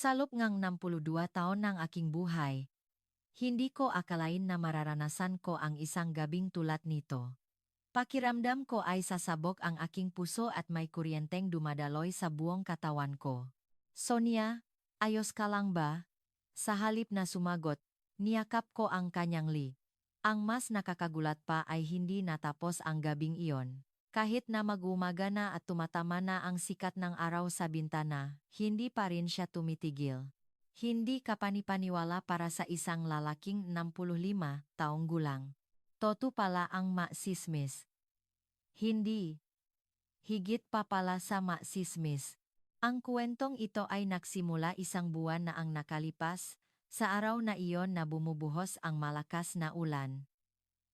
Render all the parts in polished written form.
Sa loob ngang 62 taon ng aking buhay, hindi ko akalain na mararanasan ko ang isang gabing tulad nito. Pakiramdam ko ay sasabog ang aking puso at may kuryenteng dumadaloy sa buong katawan ko. Sonia, ayos ka lang ba? Sa halip na sumagot, niyakap ko ang kanyang lig. Ang mas nakakagulat pa ay hindi natapos ang gabing iyon. Kahit na mag-umaga na at tumatama na ang sikat ng araw sa bintana, hindi pa rin siya tumitigil. Hindi kapanipaniwala para sa isang lalaking 65 taong gulang. Toto pala ang maksismis. Hindi. Higit pa pala sa maksismis. Ang kwentong ito ay nagsimula isang buwan na ang nakalipas, sa araw na iyon na bumubuhos ang malakas na ulan.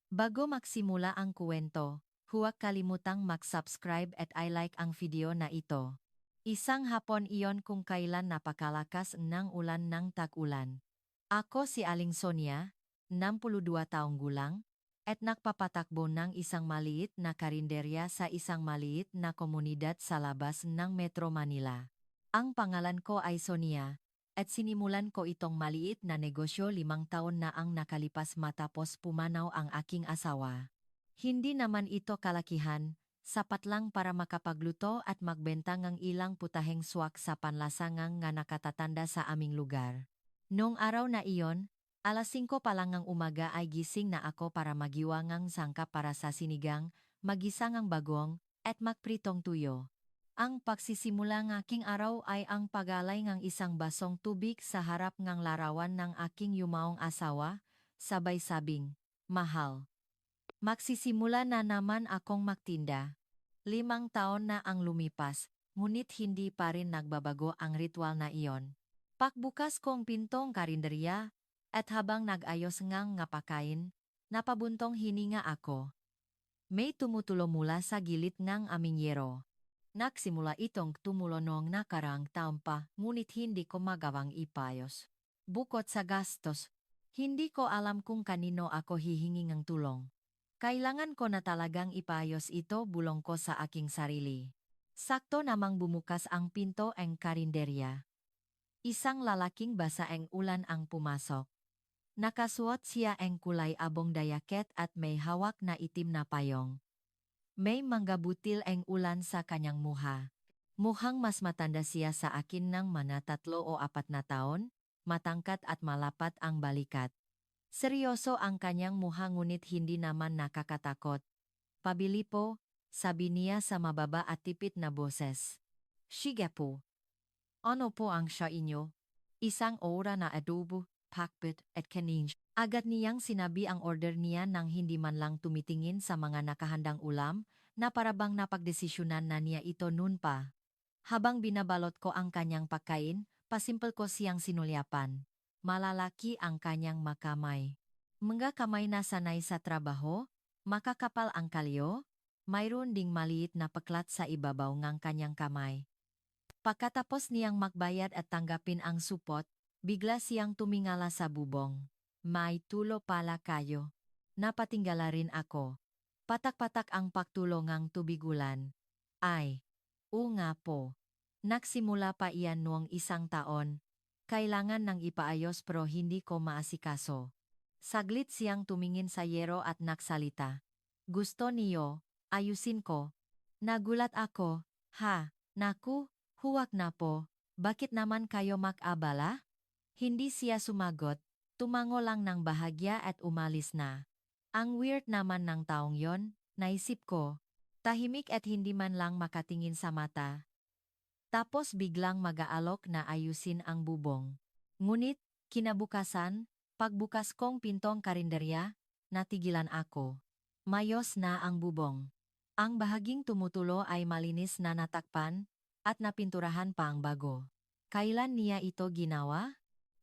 Bago magsimula ang kwento, huwag kalimutang mag-subscribe at i-like ang video na ito. Isang hapon iyon kung kailan napakalakas ng ulan ng tag-ulan. Ako si Aling Sonia, 62 taong gulang, at nagpapatakbo ng isang maliit na karinderya sa isang maliit na komunidad sa labas ng Metro Manila. Ang pangalan ko ay Sonia, at sinimulan ko itong maliit na negosyo 5 taon na ang nakalipas matapos pumanaw ang aking asawa. Hindi naman ito kalakihan, sapat lang para makapagluto at magbenta ng ilang putaheng swak sa panlasangang nga nakatatanda sa aming lugar. Noong araw na iyon, alas 5 pa lang ng umaga ay gising na ako para magiwangang sangkap para sa sinigang, magisang ang bagong, at magpritong tuyo. Ang pagsisimula ng aking araw ay ang pagalay ng isang basong tubig sa harap ng larawan ng aking yumaong asawa, sabay sabing, "Mahal. Magsisimula na naman akong magtinda." 5 taon na ang lumipas, ngunit hindi pa rin nagbabago ang ritual na iyon. Pagbukas kong pintong karinderya, at habang nag-ayos ngang ngapakain, napabuntong hininga ako. May tumutulo mula sa gilid ng aming yero. Nagsimula itong tumulo noong nakarang taon pa, ngunit hindi ko magawang ipayos. Bukod sa gastos, hindi ko alam kung kanino ako hihingi ng tulong. Kailangan ko na talagang ipayos ito, bulong ko sa aking sarili. Sakto namang bumukas ang pinto ng karinderya. Isang lalaking basaeng ulan ang pumasok. Nakasuot siya ng kulay abong dayaket at may hawak na itim na payong. May manggabutil ang ulan sa kanyang muha. Mukhang mas matanda siya sa akin ng mga 3 o 4 na taon, matangkat at malapat ang balikat. Seryoso ang kanyang muha ngunit hindi naman nakakatakot. "Pabili po," sabi niya sa mababa at tipid na boses. "Sige po. Ano po ang sa inyo?" "Isang ora na adobo, pakbet at kanin." Agad niyang sinabi ang order niya nang hindi man lang tumitingin sa mga nakahandang ulam, na parabang napagdesisyonan na niya ito noon pa. Habang binabalot ko ang kanyang pagkain, pasimple ko siyang sinulyapan. Malalaki ang kanyang makamay. Mga kamay na sanay sa trabaho, makakapal ang kalyo, mayroon ding maliit na paklat sa ibabaw ng kanyang kamay. Pagkatapos niyang magbayad at tanggapin ang supot, bigla siyang tumingala sa bubong. "May tulo pala kayo." Napatinggala rin ako. Patak-patak ang pagtulo ng tubig-ulan. "Ay, oo nga po. Nagsimula pa iyan noong 1 taon. Kailangan nang ipaayos pero hindi ko maasikaso." Saglit siyang tumingin sa yero at nagsalita. "Gusto niyo, ayusin ko." Nagulat ako. "Ha, naku, huwag na po. Bakit naman kayo mag-abala?" Hindi siya sumagot, tumango lang ng bahagya at umalis na. Ang weird naman ng taong yon, naisip ko. Tahimik at hindi man lang makatingin sa mata. Tapos biglang mag-aalok na ayusin ang bubong. Ngunit, kinabukasan, pagbukas kong pintong karinderya, natigilan ako. Mayos na ang bubong. Ang bahaging tumutulo ay malinis na natakpan, at napinturahan pa ang bago. Kailan niya ito ginawa?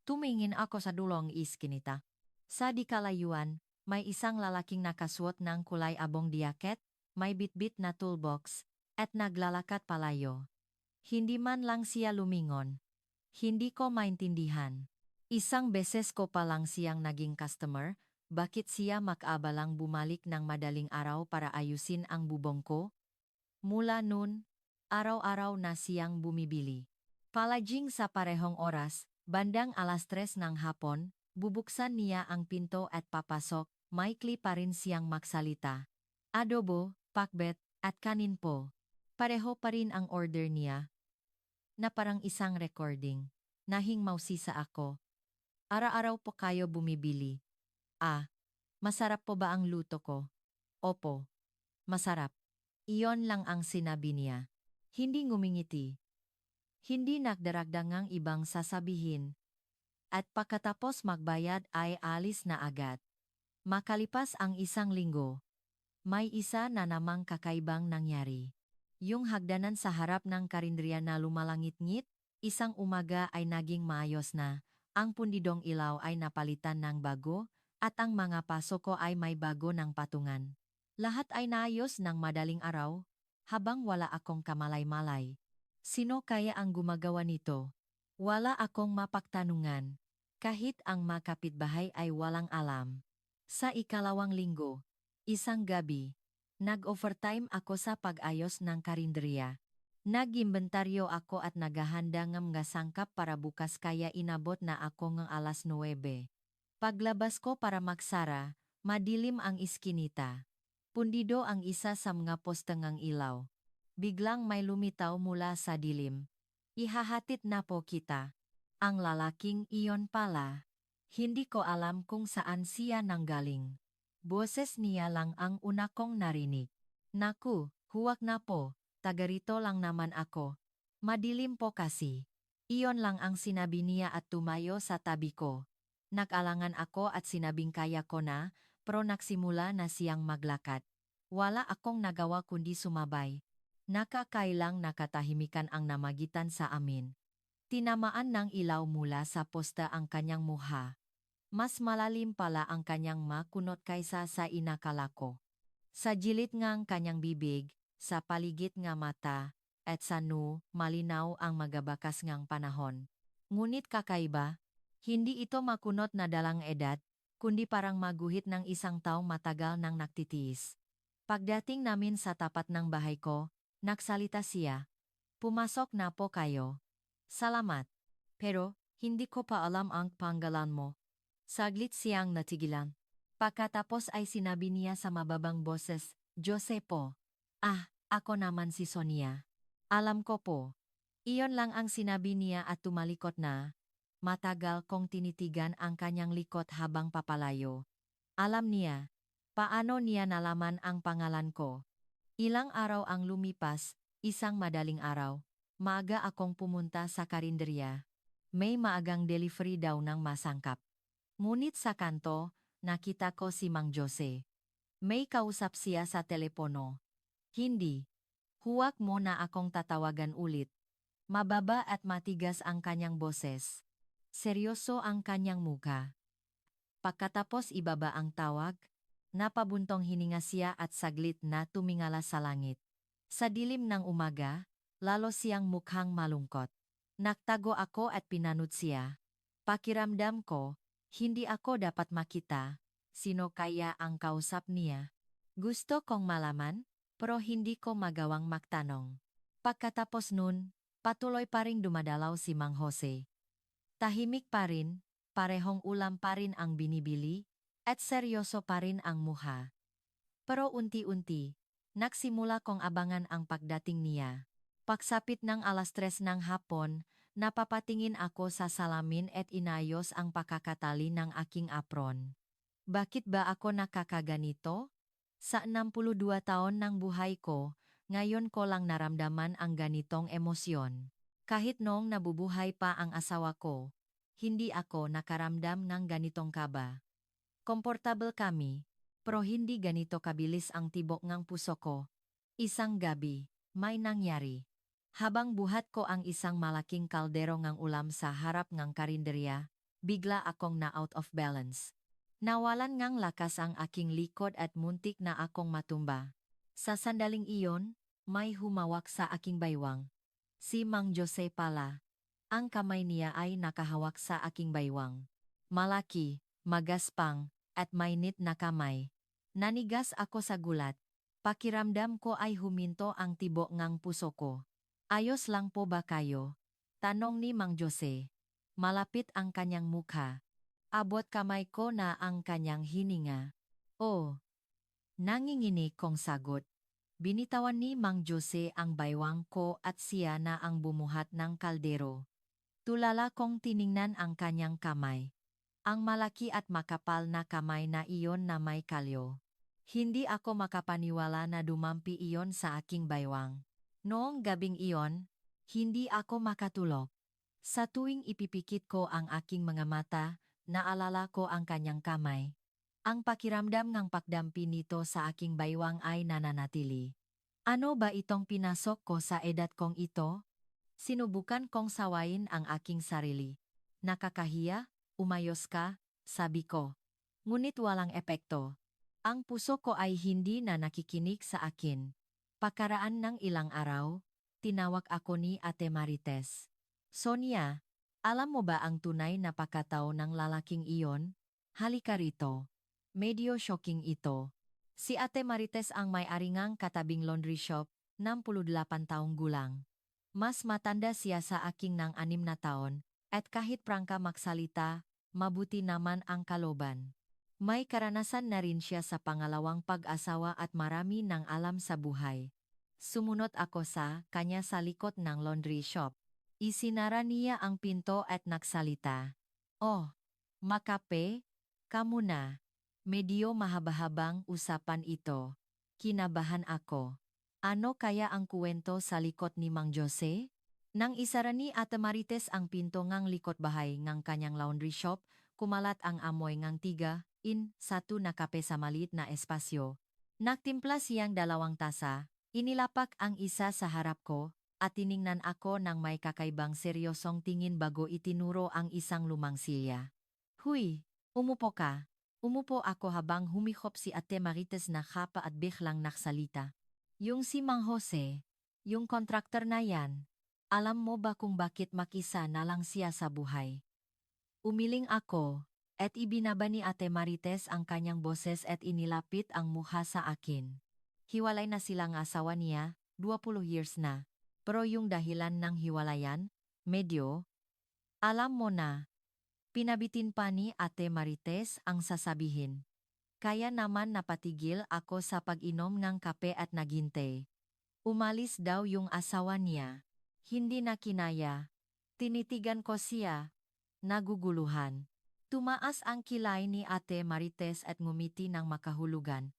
Tumingin ako sa dulong iskinita. Sa di kalayuan, may isang lalaking nakasuot ng kulay abong diaket, may bitbit na toolbox, at naglalakad palayo. Hindi man lang siya lumingon. Hindi ko maintindihan. Isang beses ko pa lang siyang naging customer, bakit siya mag-abalang bumalik ng madaling araw para ayusin ang bubong ko? Mula noon, araw-araw na siyang bumibili. Palaging sa parehong oras, bandang 3:00 ng hapon, bubuksan niya ang pinto at papasok, maikli pa rin siyang magsalita. Adobo, pakbet, at kanin po. Pareho pa rin ang order niya, na parang isang recording. Nahingmawsisa ako. Araw-araw po kayo bumibili. Ah, masarap po ba ang luto ko? Opo, masarap. Iyon lang ang sinabi niya. Hindi ngumingiti. Hindi nagdaragdangang ibang sasabihin. At pagkatapos magbayad ay alis na agad. Makalipas ang 1 linggo, may isa na namang kakaibang nangyari. Yung hagdanan sa harap ng karinderiya na lumalangit-ngit, isang umaga ay naging maayos na, ang pundidong ilaw ay napalitan ng bago, at ang mga pasoko ay may bago ng patungan. Lahat ay naayos ng madaling araw, habang wala akong kamalay-malay. Sino kaya ang gumagawa nito? Wala akong mapagtanungan. Kahit ang mga kapitbahay ay walang alam. Sa 2 linggo, isang gabi, nag-overtime ako sa pag-ayos ng karinderiya. Nag-imbentaryo ako at naghahanda ng mga sangkap para bukas kaya inabot na ako ng 9:00. Paglabas ko para magsara, madilim ang iskinita. Pundido ang isa sa mga postengang ilaw. Biglang may lumitaw mula sa dilim. Ihahatid na po kita. Ang lalaking iyon pala. Hindi ko alam kung saan siya nanggaling. Boses niya lang ang una kong narinig. Naku, huwag na po, taga rito lang naman ako. Madilim po kasi. Iyon lang ang sinabi niya at tumayo sa tabi ko. Nag-alangan ako at sinabing kaya ko na, pero nagsimula na siyang maglakad. Wala akong nagawa kundi sumabay. Nakakailang nakatahimikan ang namagitan sa amin. Tinamaan ng ilaw mula sa posta ang kanyang mukha. Mas malalim pala ang kanyang makunot kaysa sa inakala ko. Sa jilid ngang kanyang bibig, sa paligid nga mata, at sa malinaw ang magabakas ngang panahon. Ngunit kakaiba, hindi ito makunot na dalang edad, kundi parang maguhit ng isang taong matagal nang nagtitiis. Pagdating namin sa tapat ng bahay ko, nagsalita siya. Pumasok na po kayo. Salamat. Pero, hindi ko pa alam ang panggalan mo. Saglit siyang natigilan. Pagkatapos ay sinabi niya sa mababang boses, Jose po. Ah, ako naman si Sonia. Alam ko po. Iyon lang ang sinabi niya at tumalikot na. Matagal kong tinitigan ang kanyang likot habang papalayo. Alam niya. Paano niya nalaman ang pangalan ko? Ilang araw ang lumipas, isang madaling araw. Maaga akong pumunta sa karinderya. May maagang delivery daw ng masangkap. Ngunit sa kanto, nakita ko si Mang Jose. May kausap siya sa telepono. Hindi. Huwag mo na akong tatawagan ulit. Mababa at matigas ang kanyang boses. Seryoso ang kanyang muka. Pagkatapos ibaba ang tawag, napabuntong hininga siya at saglit na tumingala sa langit. Sa dilim ng umaga, lalo siyang mukhang malungkot. Nagtago ako at pinanut siya. Pakiramdam ko, hindi ako dapat makita. Sino kaya ang kausap niya? Gusto kong malaman, pero hindi ko magawang magtanong. Pagkatapos nun, patuloy pa ring dumadalaw si Mang Jose. Tahimik pa rin, parehong ulam pa rin ang binibili, at seryoso pa rin ang muha. Pero unti-unti, nagsimula kong abangan ang pagdating niya. Pagsapit ng 3:00 ng hapon, napapatingin ako sa salamin at inayos ang pakakatali ng aking apron. Bakit ba ako nakakaganito? Sa 62 taon ng buhay ko, ngayon ko lang naramdaman ang ganitong emosyon. Kahit noong nabubuhay pa ang asawa ko, hindi ako nakaramdam ng ganitong kaba. Komportable kami, pero hindi ganito kabilis ang tibok ng puso ko. Isang gabi, may nangyari. Habang buhat ko ang isang malaking kaldero ng ulam sa harap ng karinderya, bigla akong na out of balance. Nawalan ngang lakas ang aking likod at muntik na akong matumba. Sa sandaling iyon, may humawak sa aking baywang. Si Mang Jose pala. Ang kamay niya ay nakahawak sa aking baywang. Malaki, magaspang, at mainit na kamay. Nanigas ako sa gulat. Pakiramdam ko ay huminto ang tibok ng puso ko. Ayos lang po ba kayo? Tanong ni Mang Jose. Malapit ang kanyang mukha. Abot kamay ko na ang kanyang hininga. Oh, nanginginig kong sagot. Binitawan ni Mang Jose ang baywang ko at siya na ang bumuhat ng kaldero. Tulala kong tiningnan ang kanyang kamay. Ang malaki at makapal na kamay na iyon na may kalyo. Hindi ako makapaniwala na dumampi iyon sa aking baywang. Noong gabing iyon, hindi ako makatulog. Sa tuwing ipipikit ko ang aking mga mata, naalala ko ang kanyang kamay. Ang pakiramdam ng pagdampi nito sa aking baywang ay nananatili. Ano ba itong pinasok ko sa edad kong ito? Sinubukan kong sawayin ang aking sarili. Nakakahiya, umayos ka, sabi ko. Ngunit walang epekto. Ang puso ko ay hindi na nakikinig sa akin. Pakaraan ng ilang araw, tinawag ako ni Ate Marites. Sonia, alam mo ba ang tunay na pakatao ng lalaking iyon? Halika rito. Medyo shocking ito. Si Ate Marites ang may-ari ngang katabing laundry shop, 68 taong gulang. Mas matanda siya sa aking ng 6 na taon, at kahit prangka magsalita, mabuti naman ang kaloban. May karanasan na rin siya sa pangalawang pag-asawa at marami ng alam sa buhay. Sumunod ako sa kanya sa likod ng laundry shop. Isinara niya ang pinto at nagsalita. Oh, makape, ka muna. Medyo mahaba-habang usapan ito. Kinabahan ako. Ano kaya ang kuwento sa likod ni Mang Jose? Nang isara ni Ate Marites ang pinto ngang likod bahay ngang kanyang laundry shop, kumalat ang amoy ngang satu na kape sa maliit na espasyo. Nagtimpla siyang 2 tasa, inilapak ang isa sa harap ko, at tiningnan ako ng may kakaibang seryosong tingin bago itinuro ang isang lumang silya. Huy, umupo ka. Umupo ako habang humihop si Ate Marites na kapa at biglang naksalita. Yung si Mang Jose, yung kontraktor na yan, alam mo ba kung bakit makisa na lang siya sa buhay? Umiling ako, at ibinaba ni Ate Marites ang kanyang boses at inilapit ang mukha sa akin. Hiwalay na silang asawa niya, 20 years na. Pero yung dahilan ng hiwalayan, medyo, alam mo na. Pinabitin pa ni Ate Marites ang sasabihin. Kaya naman napatigil ako sa pag-inom ng kape at naghintay. Umalis daw yung asawa niya. Hindi na kinaya. Tinitigan ko siya. Naguguluhan. Tumaas ang kilay ni Ate Marites at ngumiti ng makahulugan.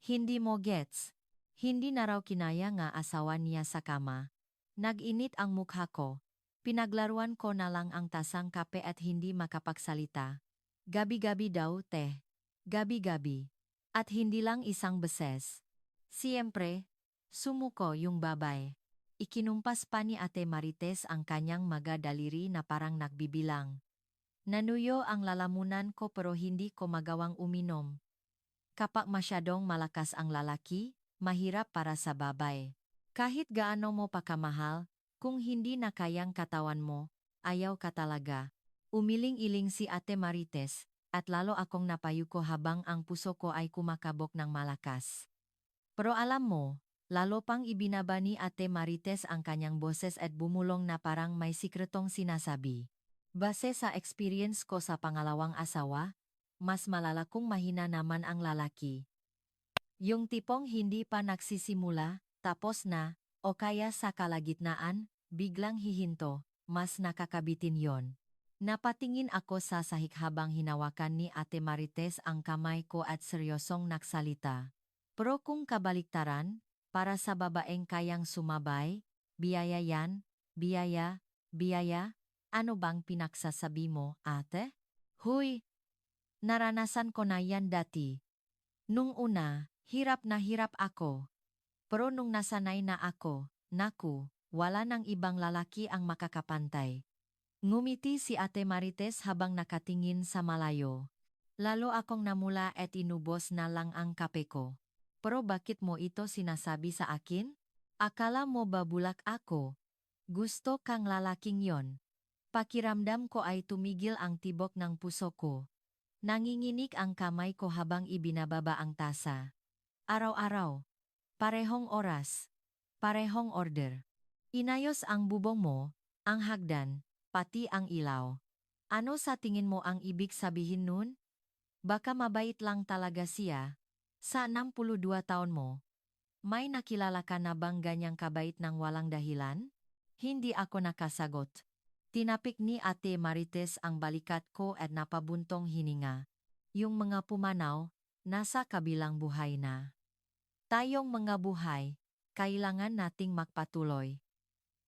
Hindi mo gets. Hindi na raw kinaya nga asawa niya sa kama. Nag-init ang mukha ko. Pinaglaruan ko na lang ang tasang kape at hindi makapagsalita. Gabi-gabi daw, teh. Gabi-gabi. At hindi lang isang beses. Siyempre, sumuko yung babay. Ikinumpas pa ni Ate Marites ang kanyang magadaliri na parang nagbibilang. Nanuyo ang lalamunan ko pero hindi ko magawang uminom. Kapag masyadong malakas ang lalaki, mahirap para sa babay. Kahit gaano mo pa kamahal, kung hindi na kayang katawan mo, ayaw ka talaga. Umiling-iling si Ate Marites, at lalo akong napayuko habang ang puso ko ay kumakabog ng malakas. Pero alam mo, lalo pang ibinaba ni Ate Marites ang kanyang boses at bumulong na parang may sikretong sinasabi. Base sa experience ko sa pangalawang asawa, mas malala kung mahina naman ang lalaki. Yung tipong hindi pa nagsisimula, tapos na, o kaya sa kalagitnaan, biglang hihinto, mas nakakabitin yon. Napatingin ako sa sahig habang hinawakan ni Ate Marites ang kamay ko at seryosong nagsalita. Pero kung kabaliktaran, para sa babaeng kayang sumabay, biyaya yan, biyaya, biyaya, ano bang pinagsasabi mo, ate? Huy! Naranasan ko na yan dati. Nung una, hirap na hirap ako. Pero nung nasanay na ako, naku, wala nang ibang lalaki ang makakapantay. Ngumiti si Ate Marites habang nakatingin sa malayo. Lalo akong namula at inubos na lang ang kape ko. Pero bakit mo ito sinasabi sa akin? Akala mo ba bulak ako? Gusto kang lalaking yon. Pakiramdam ko ay tumigil ang tibok ng puso ko. Nanginginig ang kamay ko habang ibinababa ang tasa. Araw-araw. Parehong oras. Parehong order. Inayos ang bubong mo, ang hagdan, pati ang ilaw. Ano sa tingin mo ang ibig sabihin nun? Baka mabait lang talaga siya. Sa 62 taon mo, may nakilala ka na bang ganyang kabait ng walang dahilan? Hindi ako nakasagot. Tinapik ni Ate Marites ang balikat ko at napabuntong hininga. Yung mga pumanaw, nasa kabilang buhay na. Tayong mga buhay, kailangan nating magpatuloy.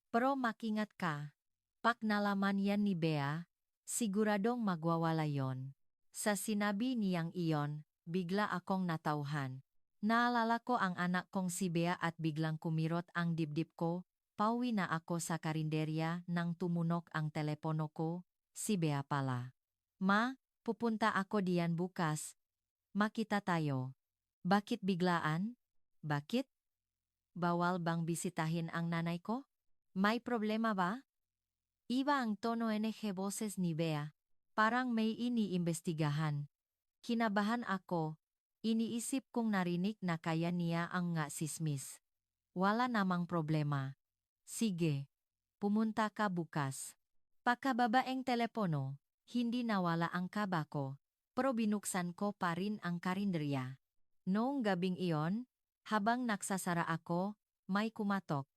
Pero makingat ka. Pak nalaman yan ni Bea, siguradong magwawala yon. Sa sinabi niyang iyon, bigla akong natauhan. Naalala ko ang anak kong si Bea at biglang kumirot ang dibdib ko. Pauwi na ako sa karinderya nang tumunok ang telepono ko, si Bea pala. Ma, pupunta ako diyan bukas. Makita tayo. Bakit biglaan? Bakit? Bawal bang bisitahin ang nanay ko? May problema ba? Iba ang tono NG boses ni Bea. Parang may iniimbestigahan. Kinabahan ako. Iniisip kong narinig na kaya niya ang nga sismis. Wala namang problema. Sige. Pumunta ka bukas. Pagkababaeng telepono, hindi nawala ang kaba ko. Pero binuksan ko pa rin ang karinderya. Noong gabing iyon, habang nagsasara ako, may kumatok.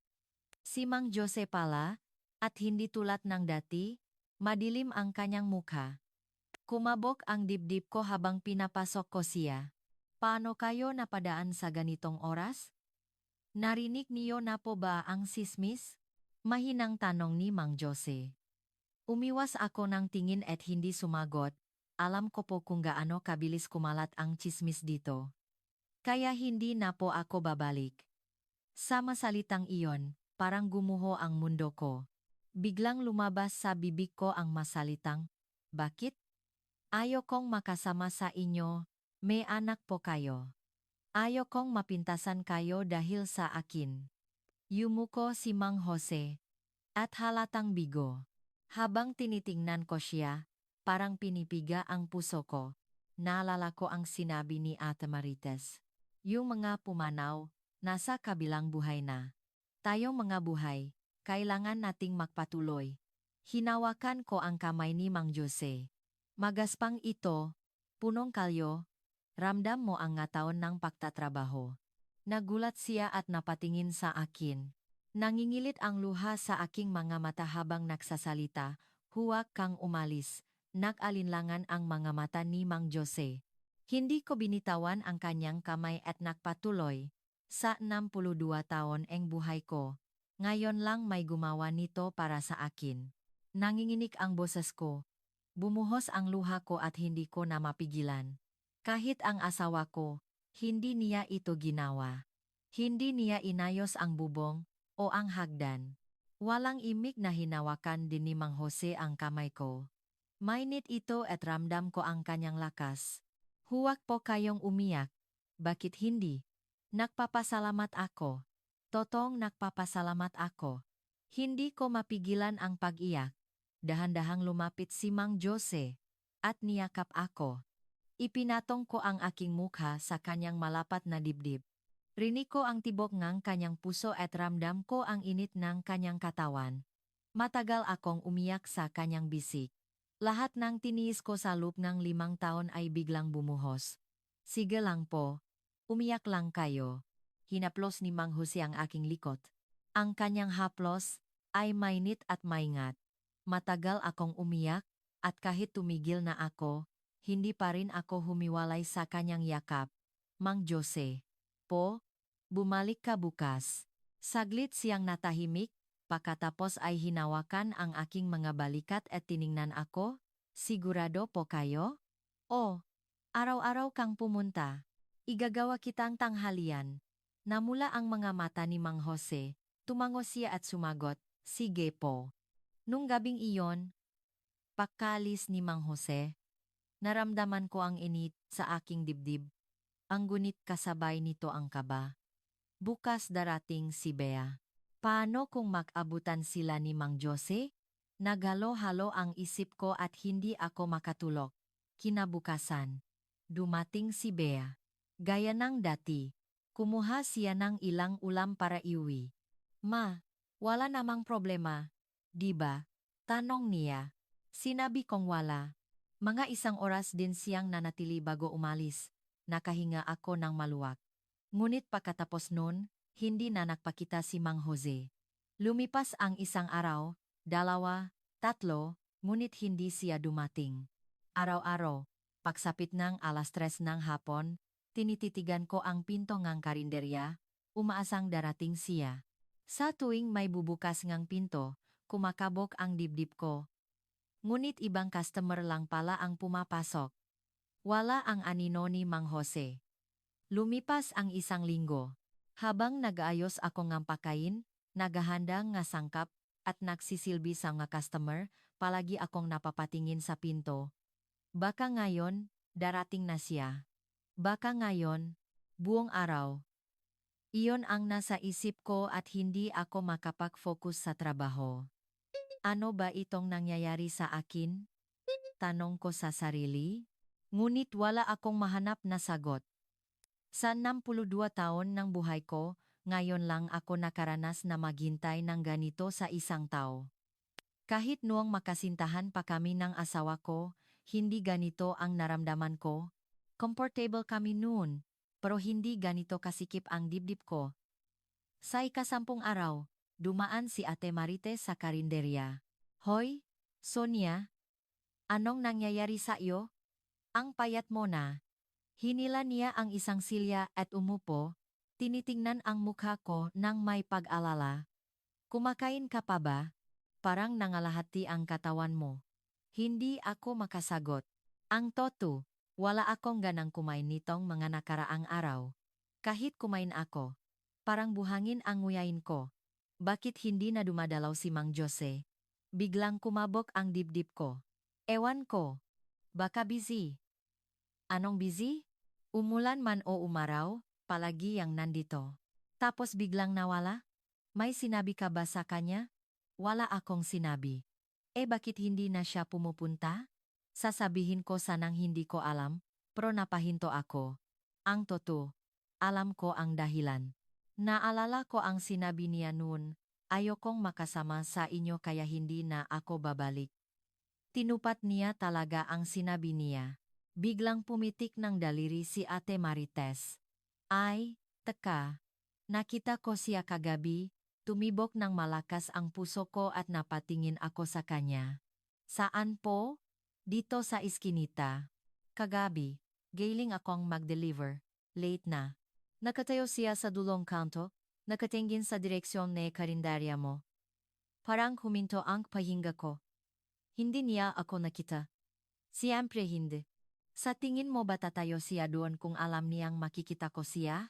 Si Mang Jose pala, at hindi tulad ng dati, madilim ang kanyang mukha. Kumabog ang dibdib ko habang pinapasok ko siya. Paano kayo napadaan sa ganitong oras? Narinig niyo na po ba ang sismis? Mahinang tanong ni Mang Jose. Umiwas ako ng tingin at hindi sumagot. Alam ko po kung gaano kabilis kumalat ang chismis dito. Kaya hindi na po ako babalik. Sa masalitang iyon, parang gumuho ang mundo ko. Biglang lumabas sa bibig ko ang masalitang, "Bakit? Ayaw kong makasama sa inyo, may anak po kayo. Ayaw kong mapintasan kayo dahil sa akin." Yumuko si Mang Jose. At halatang bigo. Habang tinitingnan ko siya, parang pinipiga ang puso ko. Naalala ko ang sinabi ni Ate Marites. Yung mga pumanaw, nasa kabilang buhay na. Tayong mga buhay, kailangan nating magpatuloy. Hinawakan ko ang kamay ni Mang Jose. Magaspang ito, punong kalyo, ramdam mo ang ngataon ng pagtatrabaho. Nagulat siya at napatingin sa akin. Nangingilit ang luha sa aking mga mata habang nagsasalita, "Huwag kang umalis." Nag-alinlangan ang mga mata ni Mang Jose. Hindi ko binitawan ang kanyang kamay at nagpatuloy. Sa 62 taon ang buhay ko, ngayon lang may gumawa nito para sa akin. Nanginginig ang boses ko. Bumuhos ang luha ko at hindi ko na mapigilan. Kahit ang asawa ko, hindi niya ito ginawa. Hindi niya inayos ang bubong o ang hagdan. Walang imik na hinawakan din ni Mang Jose ang kamay ko. Mainit ito at ramdam ko ang kanyang lakas. "Huwag po kayong umiyak. Bakit hindi?" Nagpapasalamat ako. Totong nagpapasalamat ako. Hindi ko mapigilan ang pag-iyak. Dahan-dahang lumapit si Mang Jose at niyakap ako. Ipinatong ko ang aking mukha sa kanyang malapat na dibdib. Rinig ko ang tibok ng kanyang puso at ramdam ko ang init ng kanyang katawan. Matagal akong umiyak sa kanyang bisik. Lahat ng tiniis ko sa loob ng 5 taon ay biglang bumuhos. "Sige lang po. Umiyak lang kayo." Hinaplos ni Mang Jose ang aking likod. Ang kanyang haplos ay mainit at maingat. Matagal akong umiyak, at kahit tumigil na ako, hindi pa rin ako humiwalay sa kanyang yakap. "Mang Jose, po, bumalik ka bukas." Saglit siyang natahimik, pagkatapos ay hinawakan ang aking mga balikat at tiningnan ako. "Sigurado po kayo? Oh, araw-araw kang pumunta. Igagawa kitang tanghalian." Namula ang mga mata ni Mang Jose, tumango siya at sumagot, "Sige po." Nung gabing iyon, pagkalis ni Mang Jose, naramdaman ko ang init sa aking dibdib. Ang gunit kasabay nito ang kaba. Bukas darating si Bea. Paano kung mag-abutan sila ni Mang Jose? Naghalo-halo ang isip ko at hindi ako makatulog. Kinabukasan, dumating si Bea. Gaya ng dati, kumuha siya ng ilang ulam para iuwi. "Ma, wala namang problema. Di ba? Tanong niya. Sinabi kong wala. Mga isang oras din siyang nanatili bago umalis. Nakahinga ako ng maluwag. Ngunit pagkatapos nun, hindi na nagpakita si Mang Jose. Lumipas ang isang araw, 2, 3, ngunit hindi siya dumating. Araw-araw, pagsapit ng 3:00 ng hapon, tinititigan ko ang pinto ng karinderya, umaasang darating siya. Sa tuwing may bubukas ngang pinto, kumakabog ang dibdib ko. Ngunit ibang customer lang pala ang pumapasok. Wala ang anino ni Mang Jose. Lumipas ang isang linggo. Habang nag-aayos ako ng pakain, naghahanda nga sangkap, at nagsisilbi sa mga customer, palagi akong napapatingin sa pinto. Baka ngayon, darating na siya. Baka ngayon, buong araw. Iyon ang nasa isip ko at hindi ako makapag-focus sa trabaho. Ano ba itong nangyayari sa akin? Tanong ko sa sarili. Ngunit wala akong mahanap na sagot. Sa 62 taon ng buhay ko, ngayon lang ako nakaranas na maghintay ng ganito sa isang tao. Kahit noong makasintahan pa kami ng asawa ko, hindi ganito ang naramdaman ko. Comfortable kami noon, pero hindi ganito kasikip ang dibdib ko. Sa ika-10 araw, dumaan si Ate Marites sa karinderya. Hoy, Sonia, anong nangyayari sa iyo? Ang payat mo na. Hinila niya ang isang silya at umupo, tinitingnan ang mukha ko nang may pag-alala. Kumakain ka pa ba? Parang nangalahati ang katawan mo. Hindi ako makasagot. Ang toto, wala akong ganang kumain nitong mga nakaraang araw. Kahit kumain ako, parang buhangin ang nguyain ko. Bakit hindi na dumadalaw si Mang Jose? Biglang kumabog ang dibdib ko. Ewan ko. Baka busy. Anong busy? Umulan man o umaraw, palagi yang nandito. Tapos biglang nawala? May sinabi ka ba sa kanya? Wala akong sinabi. Bakit hindi na siya pumupunta? Sasabihin ko sanang hindi ko alam, pero napahinto ako. Ang totoo, alam ko ang dahilan. Naalala ko ang sinabi niya noon, ayokong makasama sa inyo kaya hindi na ako babalik. Tinupat niya talaga ang sinabi niya. Biglang pumitik ng daliri si Ate Marites. Ay, teka. Nakita ko siya kagabi, tumibok ng malakas ang puso ko at napatingin ako sa kanya. Saan po? Dito sa iskinita. Kagabi, gailing akong mag-deliver. Late na. Nakatayo siya sa dulong kanto, nakatingin sa direksyon ng karinderya mo. Parang huminto ang pahinga ko. Hindi niya ako nakita. Siyempre hindi. Sa tingin mo ba tatayo siya doon kung alam niyang makikita ko siya?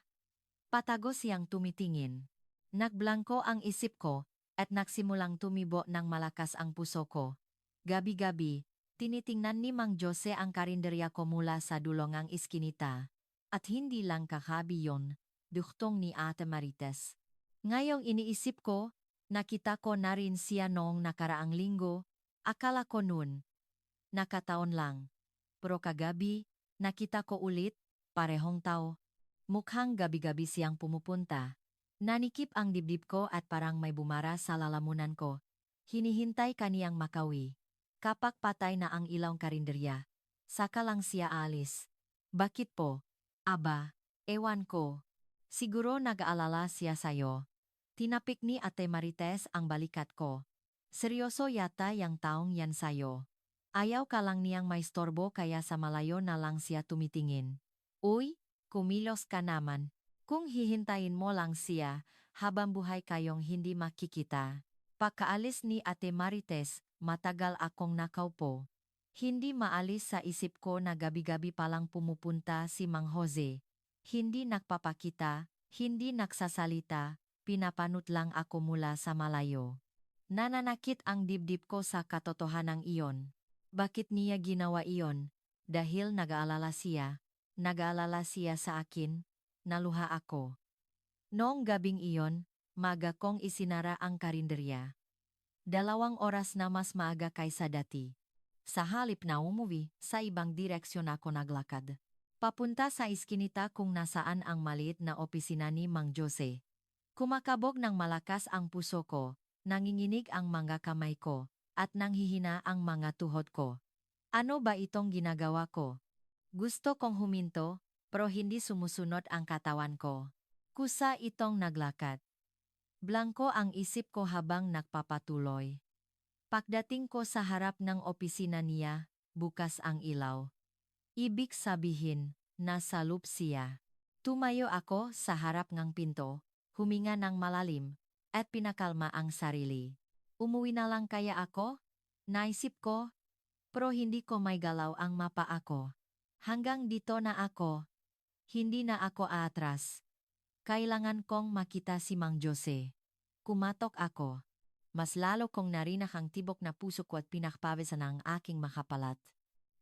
Patago siyang tumitingin. Nagblangko ang isip ko, at nagsimulang tumibo ng malakas ang puso ko. Gabi-gabi, tinitingnan ni Mang Jose ang karinderya ko mula sa dulong ng iskinita. At hindi lang kakabi yon, duktong ni Ate Marites. Ngayong iniisip ko, nakita ko na rin siya noong nakaraang linggo, akala ko noon. Nakataon lang. Pero kagabi, nakita ko ulit, parehong tao. Mukhang gabi-gabi siyang pumupunta. Nanikip ang dibdib ko at parang may bumara sa lalamunan ko. Hinihintay kaniyang makawi. Kapag patay na ang ilaw karinderya, saka lang siya alis. Bakit po? Aba, ewan ko. Siguro nag-aalala siya sayo. Tinapik ni Ate Marites ang balikat ko. Seryoso yata yang taong yan sayo. Ayaw ka lang niyang maistorbo kaya sa malayo na lang siya tumitingin. Uy, kumilos ka naman. Kung hihintayin mo lang siya, habang buhay kayong hindi makikita. Pagkaalis ni Ate Marites, matagal akong nakaupo. Hindi maalis sa isip ko na gabi-gabi palang pumupunta si Mang Jose. Hindi nagpapakita, hindi nagsasalita, pinapanot lang ako mula sa malayo. Nananakit ang dibdib ko sa katotohanang iyon. Bakit niya ginawa iyon? Dahil nag-aalala siya. Nag-aalala siya sa akin. Naluha ako. Noong gabing iyon, maaga kong isinara ang karinderya. 2 oras na mas maaga kaysa dati. Sa halip na umuwi, sa ibang direksyon ako naglakad. Papunta sa iskinita kung nasaan ang maliit na opisina ni Mang Jose. Kumakabog ng malakas ang puso ko. nanginginig ang mga kamay ko, at nanghihina ang mga tuhod ko. Ano ba itong ginagawa ko? Gusto kong huminto, pero hindi sumusunod ang katawan ko. Kusa itong naglakad. Blanko ang isip ko habang nagpapatuloy. Pagdating ko sa harap ng opisina niya, bukas ang ilaw. Ibig sabihin, nasa loop siya. Tumayo ako sa harap ng pinto, huminga ng malalim, at pinakalma ang sarili. Umuwi na lang kaya ako? Naisip ko, pero hindi ko may galaw ang mapa ako. Hanggang dito na ako. Hindi na ako aatras. Kailangan kong makita si Mang Jose. Kumatok ako. Mas lalo kong narinak ang tibok na puso ko at pinakpawisan ang aking makapalat.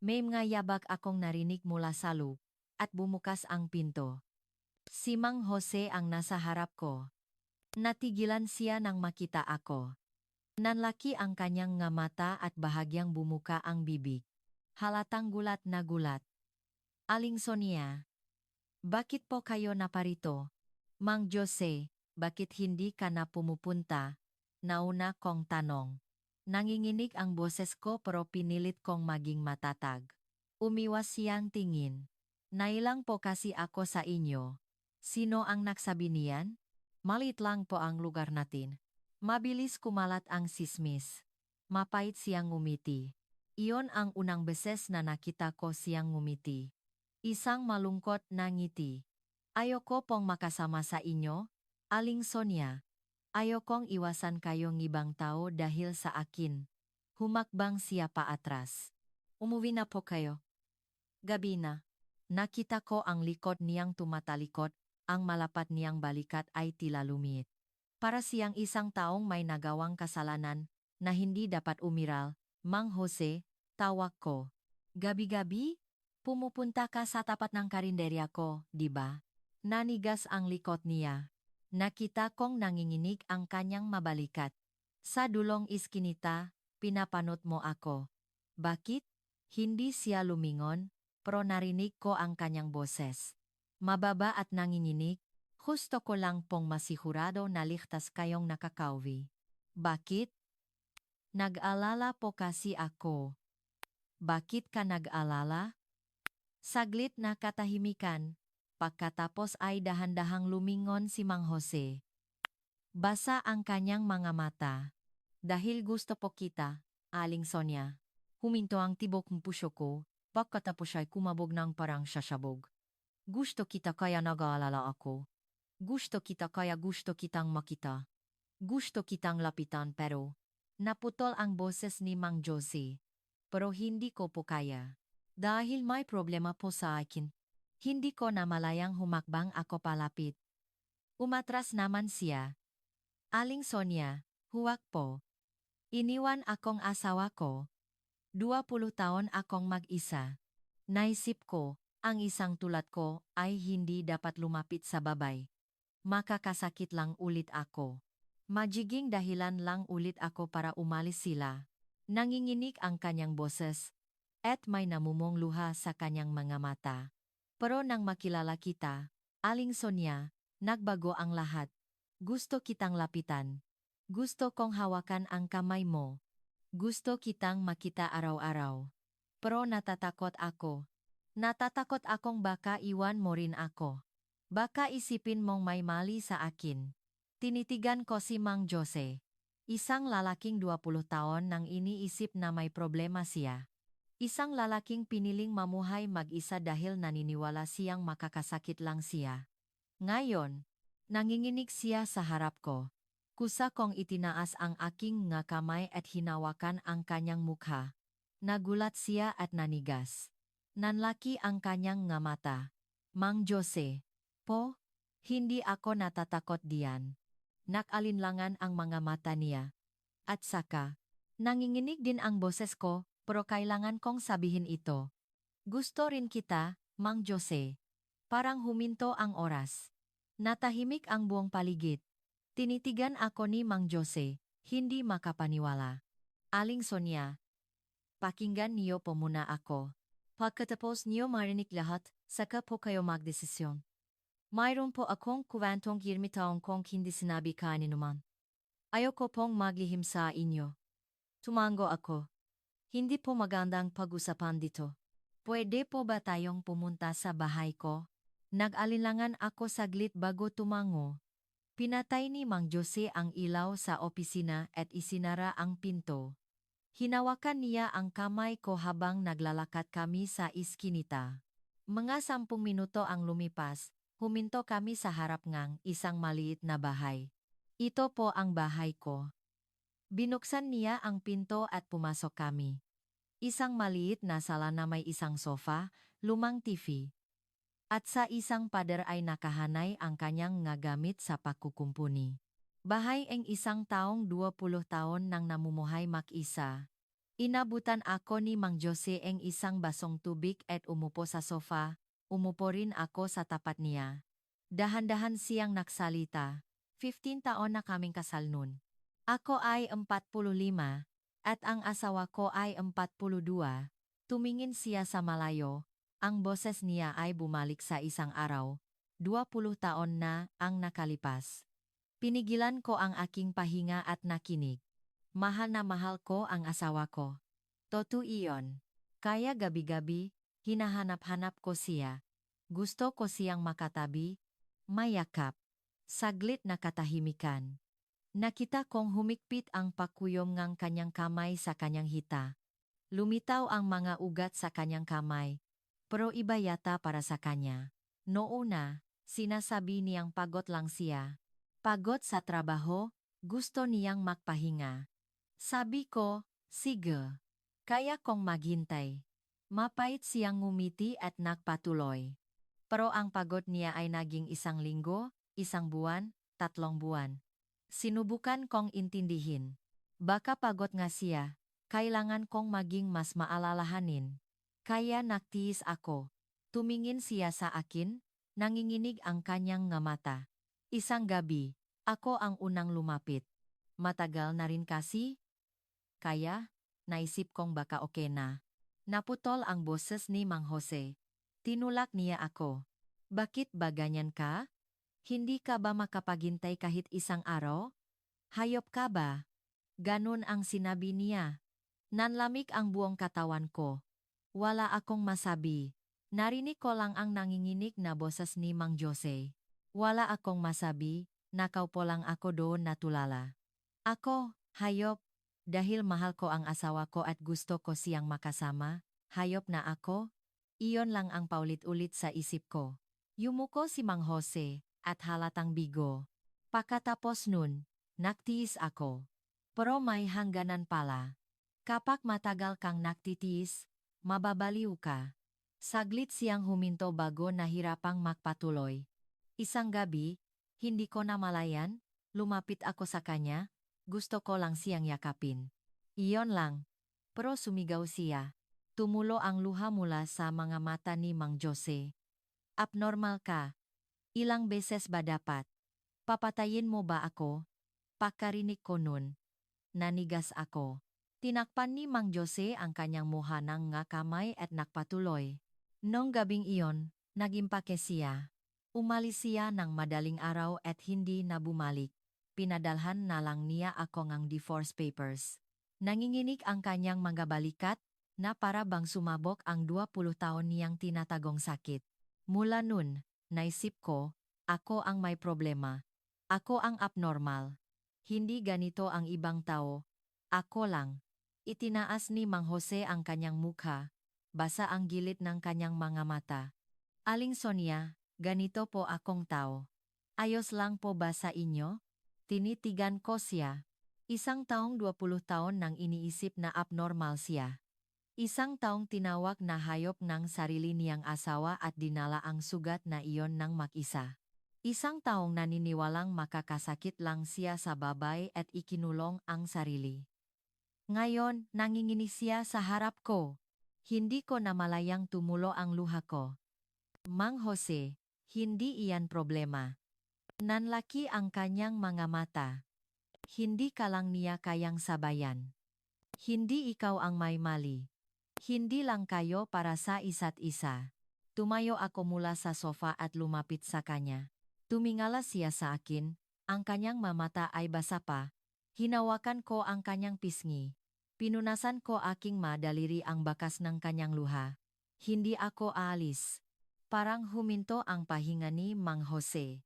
May mga yabag akong narinig mula sa loob, at bumukas ang pinto. Si Mang Jose ang nasa harap ko. Natigilan siya nang makita ako. Nanlaki ang kanyang nga mata at bahagyang bumuka ang bibig. Halatang gulat na gulat. Aling Sonia, bakit po kayo naparito? Mang Jose, bakit hindi ka na pumupunta? Nauna kong tanong. Nanginginig ang boses ko pero pinilit kong maging matatag. Umiwas siyang tingin. Nailang po kasi ako sa inyo. Sino ang nagsabi niyan? Maliit lang po ang lugar natin. Mabilis kumalat ang sismis. Mapait siyang ngumiti. Iyon ang unang beses na nakita ko siyang ngumiti. Isang malungkot na ngiti. Ayoko pong makasama sa inyo, Aling Sonia. Ayokong iwasan kayong ibang tao dahil sa akin. Humakbang siya paatras. Umuwi na po kayo. Gabi na. Nakita ko ang likod niyang tumatalikod, ang malapat niyang balikat ay tila lumit. Para siyang isang taong may nagawang kasalanan na hindi dapat umiral. Mang Jose, tawag ko. Gabi-gabi? Pumupunta ka sa tapat ng karinderya ko, di ba? Nanigas ang likod niya. Nakita kong nanginginig ang kanyang mabalikat. Sa dulong iskinita, pinapanot mo ako. Bakit? Hindi siya lumingon, pero narinig ko ang kanyang boses. Mababa at nanginginig, gusto ko lang pong masigurado na ligtas kayong nakakauwi. Bakit? Nag-alala po kasi ako. Bakit ka nag-alala? Saglit na katahimikan. Pagkatapos ay dahan-dahang lumingon si Mang Jose. Basa ang kanyang mga mata. Dahil gusto po kita, Aling Sonia. Huminto ang tibok ng puso ko, pagkatapos ay kumabog ng parang sasabog. Gusto kita kaya nag-aalala ako. Gusto kita kaya gusto kitang makita. Gusto kitang lapitan pero naputol ang boses ni Mang Jose. Pero hindi ko po kaya. Dahil may problema po sa akin. Hindi ko na malayang humakbang ako palapit. Umatras naman siya. Aling Sonia, huwag po. Iniwan akong asawa ko. 20 taon akong mag-isa. Naisip ko, ang isang tulad ko ay hindi dapat lumapit sa babay. Makakasakit lang ulit ako. Magiging dahilan lang ulit ako para umalis sila. Nanginginig ang kanyang boses, at may namumong luha sa kanyang mga mata. Pero nang makilala kita, Aling Sonia, nagbago ang lahat. Gusto kitang lapitan. Gusto kong hawakan ang kamay mo. Gusto kitang makita araw-araw. Pero natatakot ako. Natatakot akong baka iwan mo rin ako. Baka isipin mong may mali sa akin. Tinitigan ko si Mang Jose. Isang lalaking 20 taon nang iniisip na may problema siya. Isang lalaking piniling mamuhay mag-isa dahil naniniwala siyang makakasakit lang siya. Ngayon, nanginginig siya sa harap ko. Kusa kong itinaas ang aking nga kamay at hinawakan ang kanyang mukha. Nagulat siya at nanigas. Nanlaki ang kanyang nga mata. Mang Jose, po, hindi ako natatakot diyan. Nakalinlangan ang mga mata niya. At saka, nanginginig din ang boses ko, pero kailangan kong sabihin ito. Gusto rin kita, Mang Jose. Parang huminto ang oras. Natahimik ang buong paligid. Tinitigan ako ni Mang Jose, hindi makapaniwala. Aling Sonia, pakinggan niyo po muna ako. Pagkatapos niyo marinig lahat, saka po kayo magdesisyon. Mayroon po akong kwentong 20 taong kong hindi sinabi kanino man. Ayoko pong maglihim sa inyo. Tumango ako. Hindi po magandang pag-usapan dito. Pwede po ba tayong pumunta sa bahay ko? Nag-alinlangan ako saglit bago tumango. Pinatay ni Mang Jose ang ilaw sa opisina at isinara ang pinto. Hinawakan niya ang kamay ko habang naglalakad kami sa iskinita. Mga 10 minuto ang lumipas, huminto kami sa harap ngang isang maliit na bahay. Ito po ang bahay ko. Binuksan niya ang pinto at pumasok kami. Isang maliit na sala na may isang sofa, lumang TV. At sa isang pader ay nakahanay ang kanyang nga gamit sa pagkukumpuni. Bahay ang isang taong 20 taon nang namumuhay mag-isa. Inabutan ako ni Mang Jose ang isang basong tubig at umupo sa sofa. Umupo rin ako sa tapat niya. Dahan-dahan siyang nagsalita. 15 taon na kaming kasal nun. Ako ay 45 at ang asawa ko ay 42. Tumingin siya sa malayo. Ang boses niya ay bumalik sa isang araw. 20 taon na ang nakalipas. Pinigilan ko ang aking pahinga at nakinig. Mahal na mahal ko ang asawa ko. Totoo iyon. Kaya gabi-gabi, hinahanap-hanap ko siya. Gusto ko siyang makatabi, mayakap. Saglit na katahimikan. Nakita kong humikpit ang pakuyom ngang kanyang kamay sa kanyang hita. Lumitaw ang mga ugat sa kanyang kamay. Pero iba yata para sa kanya. Noona, sinasabi niyang pagod lang siya. Pagod sa trabaho, gusto niyang magpahinga. Sabi ko, sige. Kaya kong maghintay. Mapait siyang ngumiti at nagpatuloy. Pero ang pagod niya ay naging 1 linggo, 1 buwan, 3 buwan. Sinubukan kong intindihin. Baka pagod nga siya, kailangan kong maging mas maalalahanin. Kaya nagtiis ako. Tumingin siya sa akin, nanginginig ang kanyang nga mata. Isang gabi, ako ang unang lumapit. Matagal na rin kasi. Kaya, naisip kong baka okay na. Naputol ang boses ni Mang Jose. Tinulak niya ako. Bakit ba ganyan ka? Hindi ka ba makapaghintay kahit 1 araw? Hayop ka ba? Ganon ang sinabi niya. Nanlamig ang buong katawan ko. Wala akong masabi. Narinig ko lang ang nanginginig na boses ni Mang Jose. Wala akong masabi, nakaupo lang ako doon natulala. Ako, hayop. Dahil mahal ko ang asawa ko at gusto ko siyang makasama, hayop na ako? Iyon lang ang paulit-ulit sa isip ko. Yumuko si Mang Jose at halatang bigo. Pagkatapos nun, nagtiis ako. Pero may hangganan pala. Kapag matagal kang nagtitiis, mababaliw ka. Saglit siyang huminto bago nahirapang magpatuloy. Isang gabi, hindi ko namalayan, lumapit ako sa kanya, gusto ko lang siyang yakapin. Iyon lang. Pero sumigaw siya. Tumulo ang luha mula sa mga mata ni Mang Jose. Abnormal ka. Ilang beses ba dapat? Papatayin mo ba ako? Pagkarinig ko nun. Nanigas ako. Tinakpan ni Mang Jose ang kanyang muha ng nga kamay at nakpatuloy. Nong gabing iyon, nagimpake siya. Umalis siya ng madaling araw at hindi na bumalik. Pinadalhan na lang niya ako ngang divorce papers. Nanginginig ang kanyang mga balikat na para bang sumabok ang 20 taon niyang tinatagong sakit. Mula nun, naisip ko, ako ang may problema. Ako ang abnormal. Hindi ganito ang ibang tao. Ako lang. Itinaas ni Mang Jose ang kanyang mukha. Basa ang gilid ng kanyang mga mata. Aling Sonia, ganito po akong tao. Ayos lang po ba sa inyo? Tinitigan ko siya. Isang taong 20 taon nang iniisip na abnormal siya. Isang taong tinawag na hayop ng sarili niyang asawa at dinala ang sugat na iyon ng mag-isa. Isang taong naniniwalang makakasakit lang siya sa babay at ikinulong ang sarili. Ngayon, nanginginig siya sa harap ko. Hindi ko namalayang tumulo ang luha ko. Mang Jose, hindi iyan problema. Nanlaki ang kanyang mga mata. Hindi ka lang niya kayang sabayan. Hindi ikaw ang may mali. Hindi lang kayo para sa isa't isa. Tumayo ako mula sa sofa at lumapit sa kanya. Tumingala siya sa akin, ang kanyang mamata ay basa pa. Hinawakan ko ang kanyang pisngi. Pinunasan ko aking madaliri ang bakas ng kanyang luha. Hindi ako aalis. Parang huminto ang pahinga ni Mang Jose.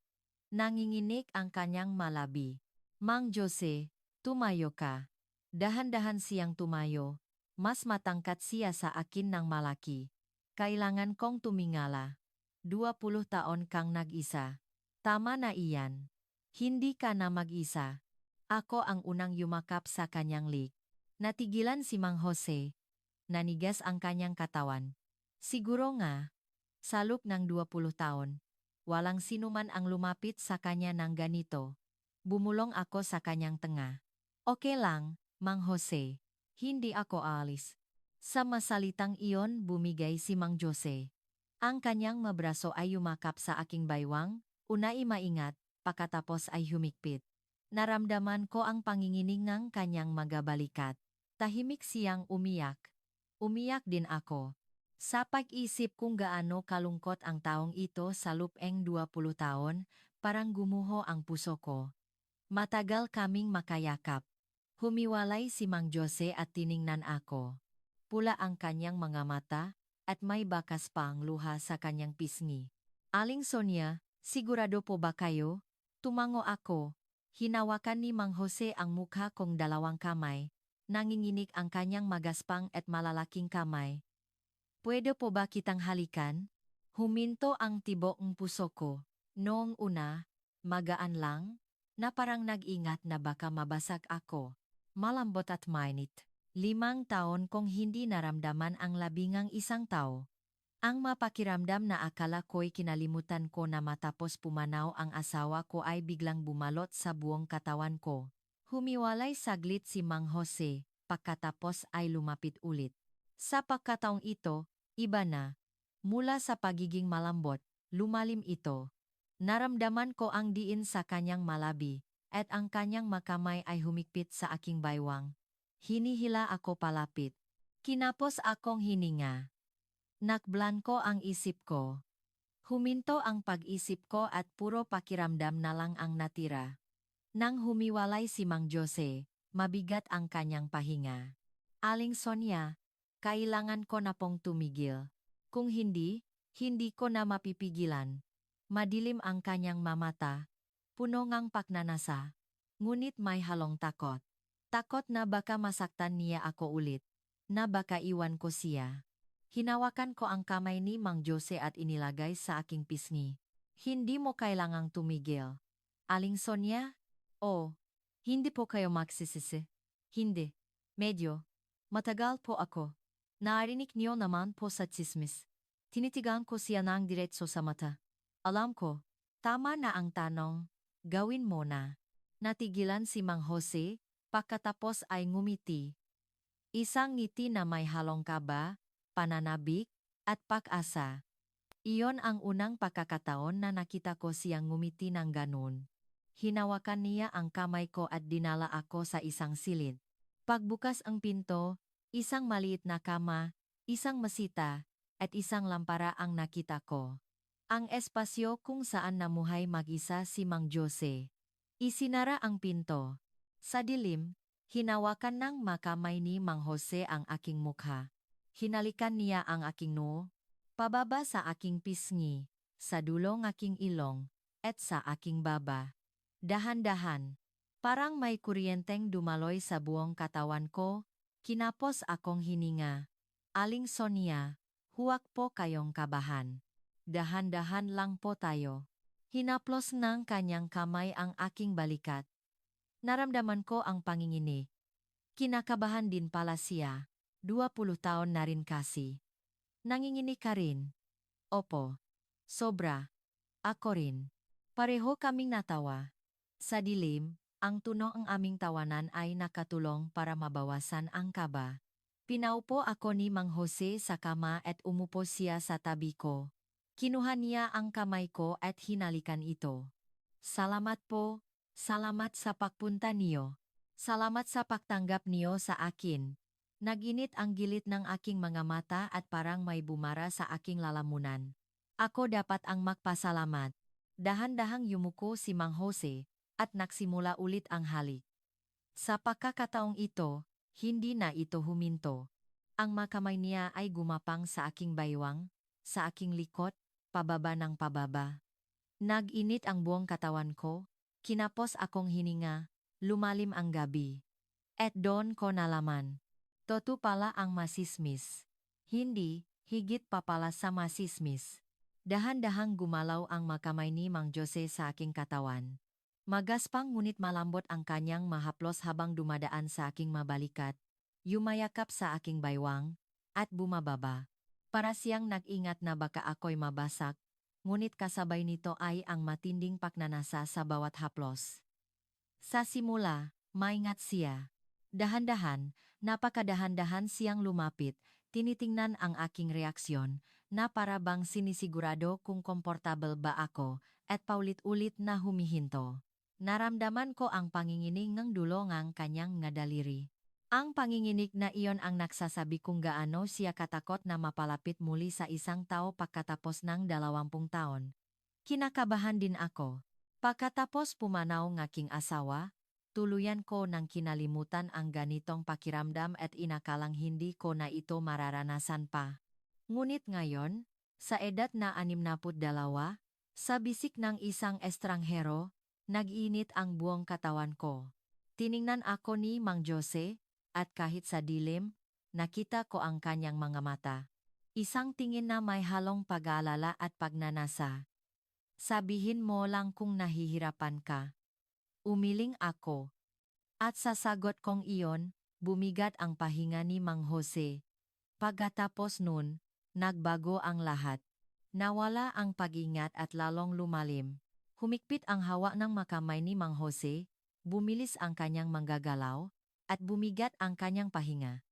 Nanginginig ang kanyang malabi. Mang Jose, tumayo ka. Dahan-dahan siyang tumayo. Mas matangkat siya sa akin ng malaki. Kailangan kong tumingala. 20 taon kang nag-isa. Tama na iyan. Hindi ka na mag-isa. Ako ang unang yumakap sa kanyang lig. Natigilan si Mang Jose. Nanigas ang kanyang katawan. Siguro nga, sa loob ng 20 taon, walang sinuman ang lumapit sa kanya ng ganito. Bumulong ako sa kanyang tenga. Okay lang, Mang Jose. Hindi ako alis. Sa masalitang iyon bumigay si Mang Jose. Ang kanyang mabraso ay yumakap sa aking baywang, unay maingat, pagkatapos ay humigpit. Naramdaman ko ang panginginig ng kanyang magabalikat. Tahimik siyang umiyak. Umiyak din ako. Sa pag-isip kung gaano kalungkot ang taong ito sa lupeng 20 taon, parang gumuho ang puso ko. Matagal kaming makayakap. Humiwalay si Mang Jose at tiningnan ako. Pula ang kanyang mga mata, at may bakas pang luha sa kanyang pisngi. Aling Sonia, sigurado po ba kayo? Tumango ako. Hinawakan ni Mang Jose ang mukha kong dalawang kamay. Nanginginig ang kanyang magaspang at malalaking kamay. Pwede po ba kitang halikan? Huminto ang tibok ng puso ko. Noong una, magaan lang, na parang nag-ingat na baka mabasag ako. Malambot at mainit. 5 taon kong hindi naramdaman ang labingang isang tao. Ang mapakiramdam na akala ko'y kinalimutan ko na matapos pumanaw ang asawa ko ay biglang bumalot sa buong katawan ko. Humiwalay saglit si Mang Jose, pagkatapos ay lumapit ulit. Sa pagkataong ito, iba na. Mula sa pagiging malambot, lumalim ito. Naramdaman ko ang diin sa kanyang malabi, at ang kanyang makamay ay humigpit sa aking baywang. Hinihila ako palapit. Kinapos akong hininga. Nakblanko ang isip ko. Huminto ang pag-isip ko at puro pakiramdam na lang ang natira. Nang humiwalay si Mang Jose, mabigat ang kanyang pahinga. Aling Sonia, kailangan ko na pong tumigil. Kung hindi, hindi ko na mapipigilan. Madilim ang kanyang mamata, puno ngang pagnanasa. Ngunit may halong takot. Takot na baka masaktan niya ako ulit. Na baka iwan ko siya. Hinawakan ko ang kamay ni Mang Jose at inilagay sa aking pisngi. Hindi mo kailangang tumigil. Aling Sonia? Oh, hindi po kayo magsisisi. Hindi. Medyo. Matagal po ako. Narinig niyo naman po sa tsismis. Tinitigan ko siya ng diretso sa mata. Alam ko, tama na ang tanong. Gawin mo na. Natigilan si Mang Jose, pagkatapos ay ngumiti. Isang ngiti na may halong kaba, pananabik, at pag-asa. Iyon ang unang pagkakataon na nakita ko siyang ngumiti ng ganun. Hinawakan niya ang kamay ko at dinala ako sa isang silid. Pagbukas ang pinto, isang maliit na kama, isang mesita, at isang lampara ang nakita ko. Ang espasyo kung saan namuhay mag-isa si Mang Jose. Isinara ang pinto. Sa dilim, hinawakan ng makamay ni Mang Jose ang aking mukha. Hinalikan niya ang aking noo, pababa sa aking pisngi, sa dulong aking ilong, at sa aking baba. Dahan-dahan, parang may kuryenteng dumaloy sa buong katawan ko, kinapos akong hininga. Aling Sonia, huwag po kayong kabahan. Dahan-dahan lang po tayo. Hinaplos ng kanyang kamay ang aking balikat. Naramdaman ko ang panginginig. Kinakabahan din pala siya. 20 taon na rin kasi. Nanginginig ka rin? Opo. Sobra. Ako rin. Pareho kaming natawa. Sa dilim, ang tunog ng aming tawanan ay nakatulong para mabawasan ang kaba. Pinaupo ako ni Mang Jose sa kama at umupo siya sa tabi ko. Kinuha niya ang kamay ko at hinalikan ito. Salamat po. Salamat sa pagpunta niyo. Salamat sa pagtanggap niyo sa akin. Naginit ang gilid ng aking mga mata at parang may bumara sa aking lalamunan. Ako dapat ang magpasalamat. Dahan-dahang yumuko si Mang Jose, at nagsimula ulit ang halik. Sa pagkakataong ito, hindi na ito huminto. Ang mga kamay niya ay gumapang sa aking baywang, sa aking likod, pababa ng pababa. Nag-init ang buong katawan ko, kinapos akong hininga, lumalim ang gabi. At doon ko nalaman. Totoo pala ang masismis. Hindi, higit pa pala sa masismis. Dahan-dahang gumalaw ang makamay ni Mang Jose sa aking katawan. Magaspang ngunit malambot ang kanyang mahaplos habang dumadaan sa aking mabalikat, yumayakap sa aking baywang, at bumababa. Para siyang nag-ingat na baka ako'y mabasak, ngunit kasabay nito ay ang matinding pagnanasa sa bawat haplos. Sa simula, maingat siya. Dahan-dahan, napakadahan-dahan siyang lumapit, tinitingnan ang aking reaksyon, na para bang sinisigurado kung komportable ba ako, at paulit-ulit na humihinto. Naramdaman ko ang panginginig ng dulo ng kanyang nga daliri. Ang panginginig na iyon ang nagsasabi kung gaano siya katakot na mapalapit muli sa isang tao pagkatapos ng 20 taon. Kinakabahan din ako. Pagkatapos pumanaw ng aking asawa, tuluyan ko nang kinalimutan ang ganitong pakiramdam at inakalang hindi ko na ito mararanasan pa. Ngunit ngayon, sa edad na 62, sa bisik ng isang estranghero, nag-init ang buong katawan ko. Tiningnan ako ni Mang Jose, at kahit sa dilim, nakita ko ang kanyang mga mata. Isang tingin na may halong pag-aalala at pagnanasa. Sabihin mo lang kung nahihirapan ka. Umiling ako. At sa sagot kong iyon, bumigat ang pahinga ni Mang Jose. Pagkatapos nun, nagbago ang lahat. Nawala ang pag-ingat at lalong lumalim. Humikpit ang hawak ng makamay ni Mang Jose, bumilis ang kanyang manggagalaw, at bumigat ang kanyang pahinga.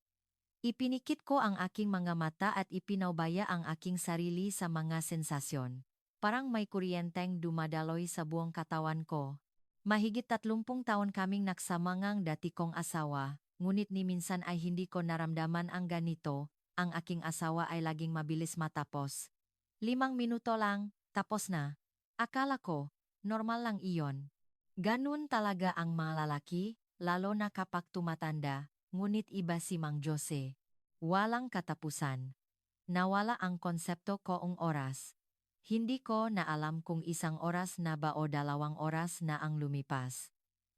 Ipinikit ko ang aking mga mata at ipinaubaya ang aking sarili sa mga sensasyon. Parang may kuryenteng dumadaloy sa buong katawan ko. Mahigit 30 taon kaming nagsama ngang dati kong asawa, ngunit ni minsan ay hindi ko naramdaman ang ganito, ang aking asawa ay laging mabilis matapos. 5 minuto lang, tapos na. Akala ko, normal lang iyon. Ganun talaga ang mga lalaki, lalo na kapag tumatanda, ngunit iba si Mang Jose. Walang katapusan. Nawala ang konsepto koong oras. Hindi ko na alam kung 1 oras na ba o 2 oras na ang lumipas.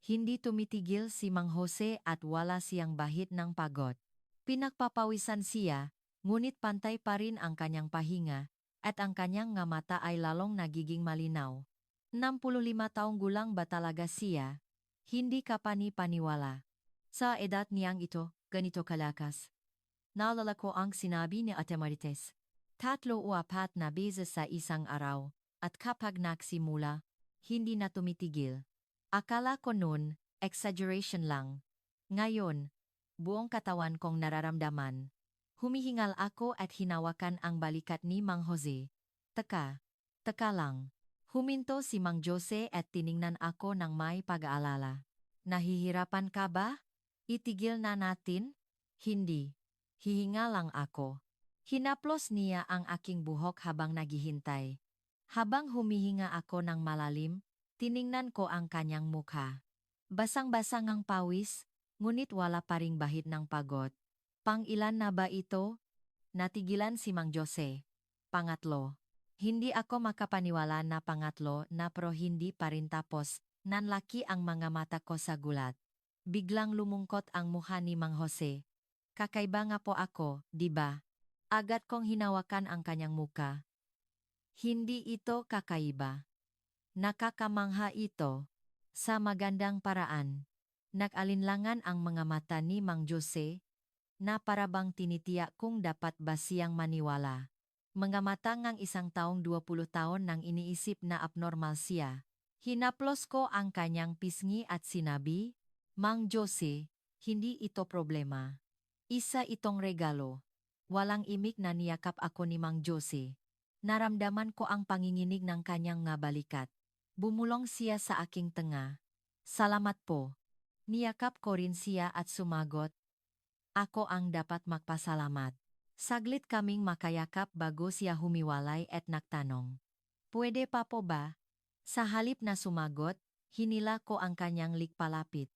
Hindi tumitigil si Mang Jose at wala siyang bahid ng pagod. Pinagpapawisan siya, ngunit pantay pa rin ang kanyang pahinga, at ang kanyang nga mata ay lalong nagiging malinaw. 65 taong gulang ba talaga siya? Hindi ka pani-paniwala. Sa edad niyang ito, ganito kalakas. Naalala ko ang sinabi ni Ate Marites. 3 o 4 na beses sa isang araw, at kapag nagsimula, hindi na tumitigil. Akala ko noon, exaggeration lang. Ngayon, buong katawan kong nararamdaman. Humihingal ako at hinawakan ang balikat ni Mang Jose. Teka lang. Huminto si Mang Jose at tiningnan ako ng may pag-aalala. Nahihirapan ka ba? Itigil na natin? Hindi. Hihinga lang ako. Hinaplos niya ang aking buhok habang naghihintay. Habang humihinga ako ng malalim, tiningnan ko ang kanyang mukha. Basang-basang ang pawis, ngunit wala pa ring bahid ng pagod. Pang-ilan na ba ito? Natigilan si Mang Jose. Pangatlo. Hindi ako makapaniwala na pangatlo na pero hindi pa rin tapos, nanlaki ang mga mata ko sa gulat. Biglang lumungkot ang mukha ni Mang Jose. Kakaiba nga po ako, di ba? Agad kong hinawakan ang kanyang muka. Hindi ito kakaiba. Nakakamangha ito. Sa magandang paraan. Nag-alinlangan ang mga mata ni Mang Jose, na parabang tinitiyak kung dapat ba siyang maniwala. Mga mata ngang isang taong 20 taon nang iniisip na abnormal siya. Hinaplos ko ang kanyang pisngi at sinabi, Mang Jose, hindi ito problema. Isa itong regalo. Walang imik na niyakap ako ni Mang Jose. Naramdaman ko ang panginginig ng kanyang nga balikat. Bumulong siya sa aking tenga. Salamat po. Niyakap ko rin siya at sumagot. Ako ang dapat magpasalamat. Saglit kaming makayakap bago siya humiwalay at nagtanong. Pwede pa po ba? Sa halip na sumagot, hinila ko ang kanyang likpalapit.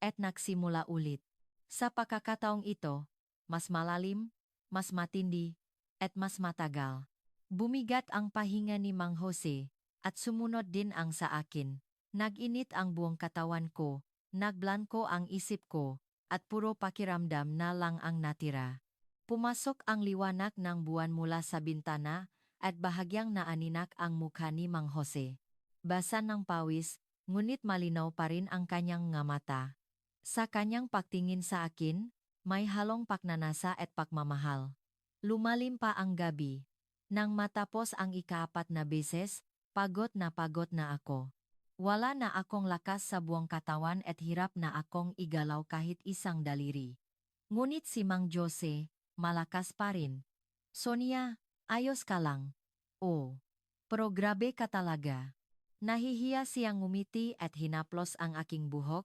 at nagsimula ulit. Sa pagkakataong ito, mas malalim, mas matindi, at mas matagal. Bumigat ang pahinga ni Mang Jose, at sumunod din ang sa akin. Nag-init ang buong katawan ko, nagblanko ang isip ko, at puro pakiramdam na lang ang natira. Pumasok ang liwanag ng buwan mula sa bintana, at bahagyang naaninak ang mukha ni Mang Jose. Basa ng pawis, ngunit malinaw pa rin ang kanyang nga mata. Sa kanyang pagtingin sa akin, may halong pagnanasa at pagmamahal. Lumalim pa ang gabi. Nang matapos ang ikaapat na beses, pagod na ako. Wala na akong lakas sa buong katawan at hirap na akong igalaw kahit isang daliri. Ngunit si Mang Jose, malakas pa rin. Sonia, ayos ka lang. Oh, pero grabe ka talaga. Nahihiya siyang ngumiti at hinaplos ang aking buhok.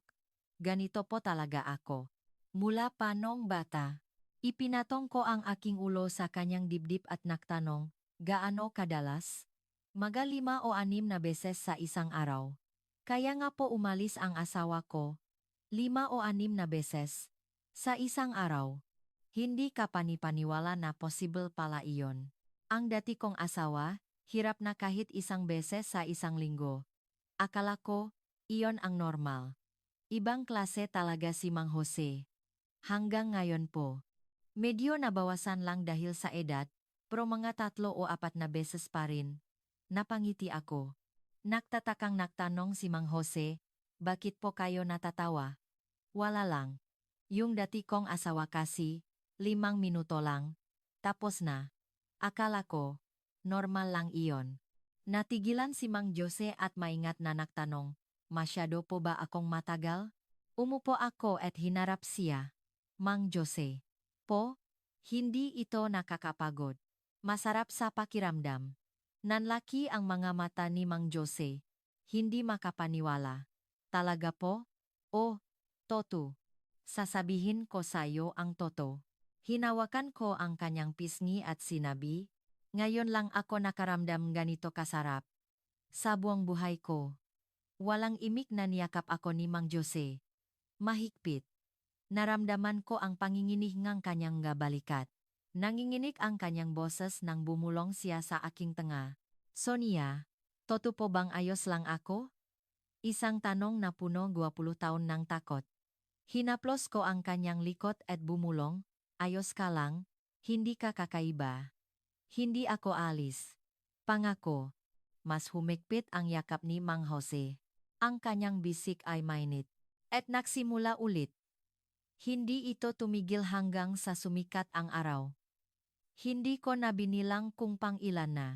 Ganito po talaga ako. Mula pa noong bata. Ipinatong ko ang aking ulo sa kanyang dibdib at nagtanong, gaano kadalas? Maga 5 o 6 na beses sa isang araw. Kaya nga po umalis ang asawa ko. 5 o 6 na beses. Sa isang araw. Hindi ka panipaniwala na possible pala iyon. Ang dati kong asawa, hirap na kahit isang beses sa isang linggo. Akala ko, iyon ang normal. Ibang klase talaga si Mang Jose. Hanggang ngayon po. Medyo nabawasan lang dahil sa edad, pero mga 3 o 4 na beses pa rin. Napangiti ako. Nagtatakang nagtanong si Mang Jose, bakit po kayo natatawa? Wala lang. Yung dati kong asawa kasi, 5 minuto lang. Tapos na. Akala ko, normal lang iyon. Natigilan si Mang Jose at maingat na nagtanong, masyado po ba akong matagal? Umupo ako at hinarap siya. Mang Jose. Po, hindi ito nakakapagod. Masarap sa pakiramdam. Nanlaki ang mga mata ni Mang Jose. Hindi makapaniwala. Talaga po? Oh, Toto. Sasabihin ko sa'yo ang toto. Hinawakan ko ang kanyang pisngi at sinabi, ngayon lang ako nakaramdam ganito kasarap. Sa buong buhay ko. Walang imik na niyakap ako ni Mang Jose. Mahigpit. Naramdaman ko ang panginginig ng kanyang balikat. Nanginginig ang kanyang boses nang bumulong siya sa aking tenga. Sonia, toto po bang ayos lang ako? Isang tanong na puno 20 taon ng takot. Hinaplos ko ang kanyang likod at bumulong, ayos ka lang, hindi ka kakaiba. Hindi ako alis. Pangako. Mas humigpit ang yakap ni Mang Jose. Ang kanyang bisik ay mainit. At nagsimula ulit. Hindi ito tumigil hanggang sa sumikat ang araw. Hindi ko na binilang kung pang-ilan na.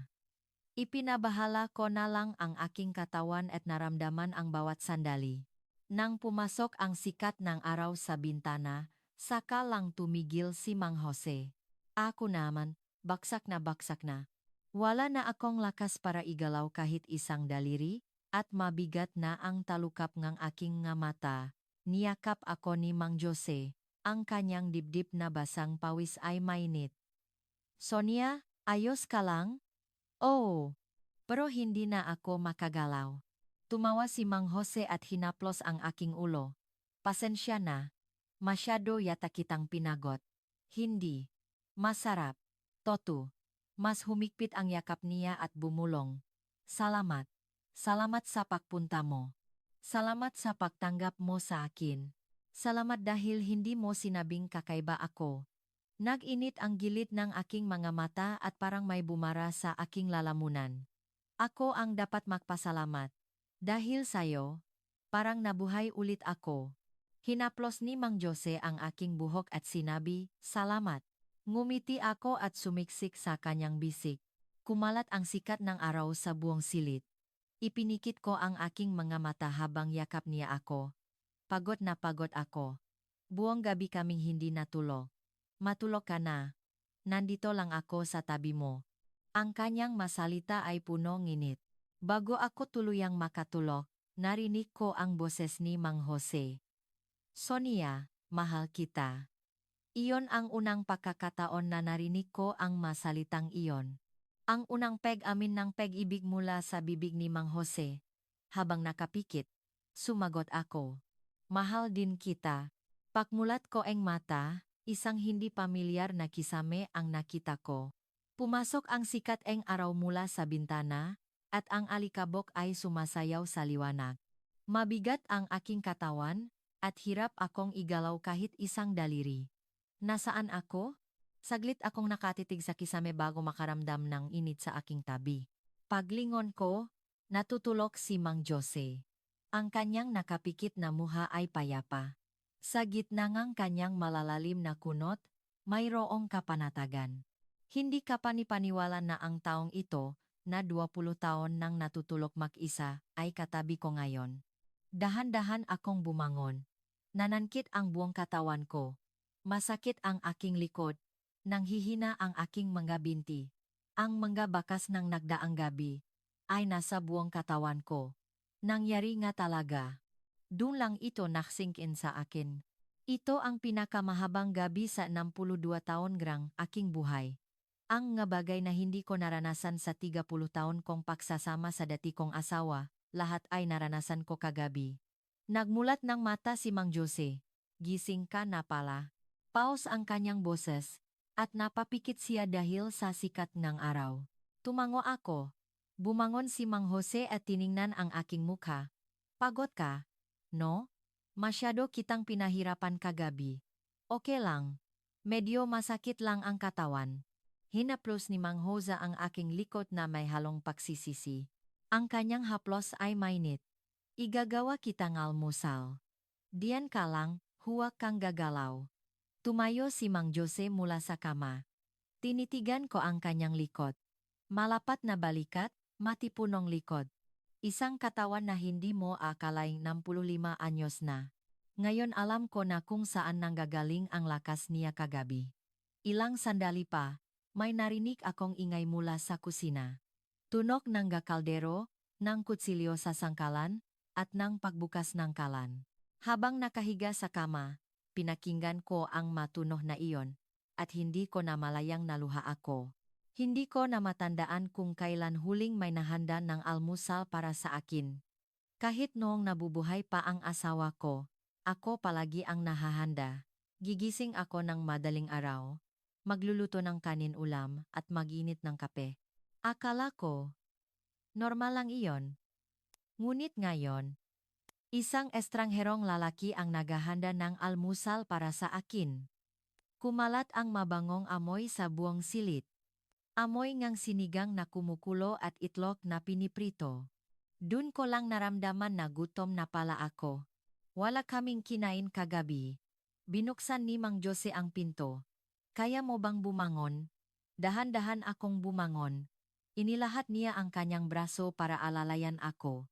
Ipinabahala ko na lang ang aking katawan at naramdaman ang bawat sandali. Nang pumasok ang sikat ng araw sa bintana, saka lang tumigil si Mang Jose. Ako naman, baksak na. Wala na akong lakas para igalaw kahit isang daliri, at mabigat na ang talukap ng aking nga mata. Niyakap ako ni Mang Jose, ang kanyang dibdib na basang pawis ay mainit. Sonia, ayos ka lang? Oo. Pero hindi na ako makagalaw. Tumawa si Mang Jose at hinaplos ang aking ulo. Pasensya na. Masyado yata kitang pinagot. Hindi. Masarap. Toto. Mas humigpit ang yakap niya at bumulong. Salamat. Salamat sa pagpunta mo. Salamat sa pagtanggap mo sa akin. Salamat dahil hindi mo sinabing kakaiba ako. Nag-init ang gilid ng aking mga mata at parang may bumara sa aking lalamunan. Ako ang dapat magpasalamat. Dahil sa'yo, parang nabuhay ulit ako. Hinaplos ni Mang Jose ang aking buhok at sinabi, salamat. Ngumiti ako at sumiksik sa kanyang bisik. Kumalat ang sikat ng araw sa buong silid. Ipinikit ko ang aking mga mata habang yakap niya ako. Pagod na pagod ako. Buong gabi kaming hindi natulog. Matulog ka na. Nandito lang ako sa tabi mo. Ang kanyang masalita ay puno nginit. Bago ako tuluyang makatulog, narinig ko ang boses ni Mang Jose. Sonia, mahal kita. Iyon ang unang pagkakataon na narinig ko ang masalitang iyon. Ang unang peg-amin ng peg-ibig mula sa bibig ni Mang Jose. Habang nakapikit, sumagot ako. Mahal din kita. Pagmulat ko ang mata, isang hindi pamilyar na kisame ang nakita ko. Pumasok ang sikat ang araw mula sa bintana, at ang alikabok ay sumasayaw sa liwanag. Mabigat ang aking katawan, at hirap akong igalaw kahit isang daliri. Nasaan ako? Saglit akong nakatitig sa kisame bago makaramdam ng init sa aking tabi. Paglingon ko, natutulog si Mang Jose. Ang kanyang nakapikit na muha ay payapa. Sa gitna ng kanyang malalalim na kunot, mayroong kapanatagan. Hindi ka panipaniwala na ang taong ito, na 20 taon nang natutulog mag-isa, ay katabi ko ngayon. Dahan-dahan akong bumangon. Nanankit ang buong katawan ko. Masakit ang aking likod. Nanghihina ang aking mga binti. Ang mga bakas ng nagdaang gabi ay nasa buong katawan ko. Nangyari nga talaga. Doon lang ito naksink in sa akin. Ito ang pinakamahabang gabi sa 62 taon grang aking buhay. Ang nga bagay na hindi ko naranasan sa 30 taon kong pagsasama sa dati kong asawa, lahat ay naranasan ko kagabi. Nagmulat ng mata si Mang Jose. Gising ka na pala. Paus ang kanyang boses, at napapikit siya dahil sa sikat ng araw. Tumango ako. Bumangon si Mang Jose at tiningnan ang aking mukha. Pagod ka? No? Masyado kitang pinahirapan kagabi. Okay lang. Medyo masakit lang ang katawan. Hinaplos ni Mang Jose ang aking likod na may halong pagsisisi. Ang kanyang haplos ay mainit. Igagawa kitang almusal. Diyan ka lang, huwag kang gagalaw. Tumayo si Mang Jose mula sa kama. Tinitigan ko ang kanyang likod. Malapat na balikat, matipunong likod. Isang katawan na hindi mo akalaing 65 anyos na. Ngayon alam ko na kung saan nanggagaling ang lakas niya kagabi. Ilang sandali pa, may narinig akong ingay mula sa kusina. Tunog ng kaldero, ng kutsilyo sa sangkalan, at ng pagbukas ng kalan. Habang nakahiga sa kama, pinakinggan ko ang matunog na iyon, at hindi ko na malayang naluha ako. Hindi ko na matandaan kung kailan huling may nahanda ng almusal para sa akin. Kahit noong nabubuhay pa ang asawa ko, ako palagi ang nahahanda. Gigising ako ng madaling araw, magluluto ng kanin ulam at maginit ng kape. Akala ko, normal lang iyon. Ngunit ngayon, isang estrangherong lalaki ang naghahanda ng almusal para sa akin. Kumalat ang mabangong amoy sa buong silid. Amoy ngang sinigang na kumukulo at itlog na piniprito. Dun ko lang naramdaman na gutom na pala ako. Wala kaming kinain kagabi. Binuksan ni Mang Jose ang pinto. Kaya mo bang bumangon? Dahan-dahan akong bumangon. Inilahat niya ang kanyang braso para alalayan ako.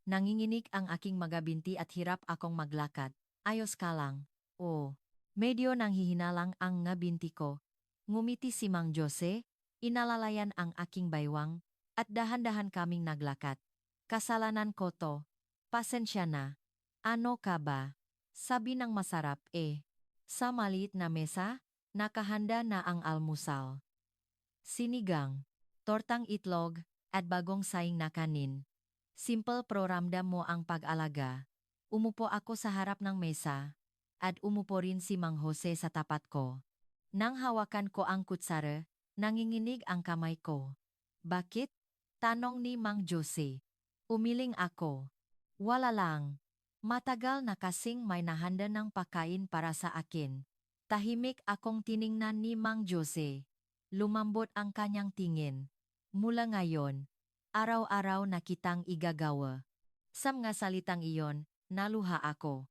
Nanginginig ang aking mga binti at hirap akong maglakad. Ayos ka lang. Oh, medyo nanghihinalang ang nga binti ko. Ngumiti si Mang Jose, inalalayan ang aking baywang, at dahan-dahan kaming naglakad. Kasalanan ko to. Pasensya na. Ano ka ba? Sabi ng masarap eh. Sa maliit na mesa, nakahanda na ang almusal. Sinigang, tortang itlog, at bagong saing na kanin. Simple pro ramdam mo ang pag-alaga. Umupo ako sa harap ng mesa, at umupo rin si Mang Jose sa tapat ko. Nang hawakan ko ang kutsara, nanginginig ang kamay ko. Bakit? Tanong ni Mang Jose. Umiling ako. Wala lang. Matagal na kasing may nahanda ng pagkain para sa akin. Tahimik akong tiningnan ni Mang Jose. Lumambot ang kanyang tingin. Mula ngayon, araw-araw na kitang igagawa. Sa mga salitang iyon, naluha ako.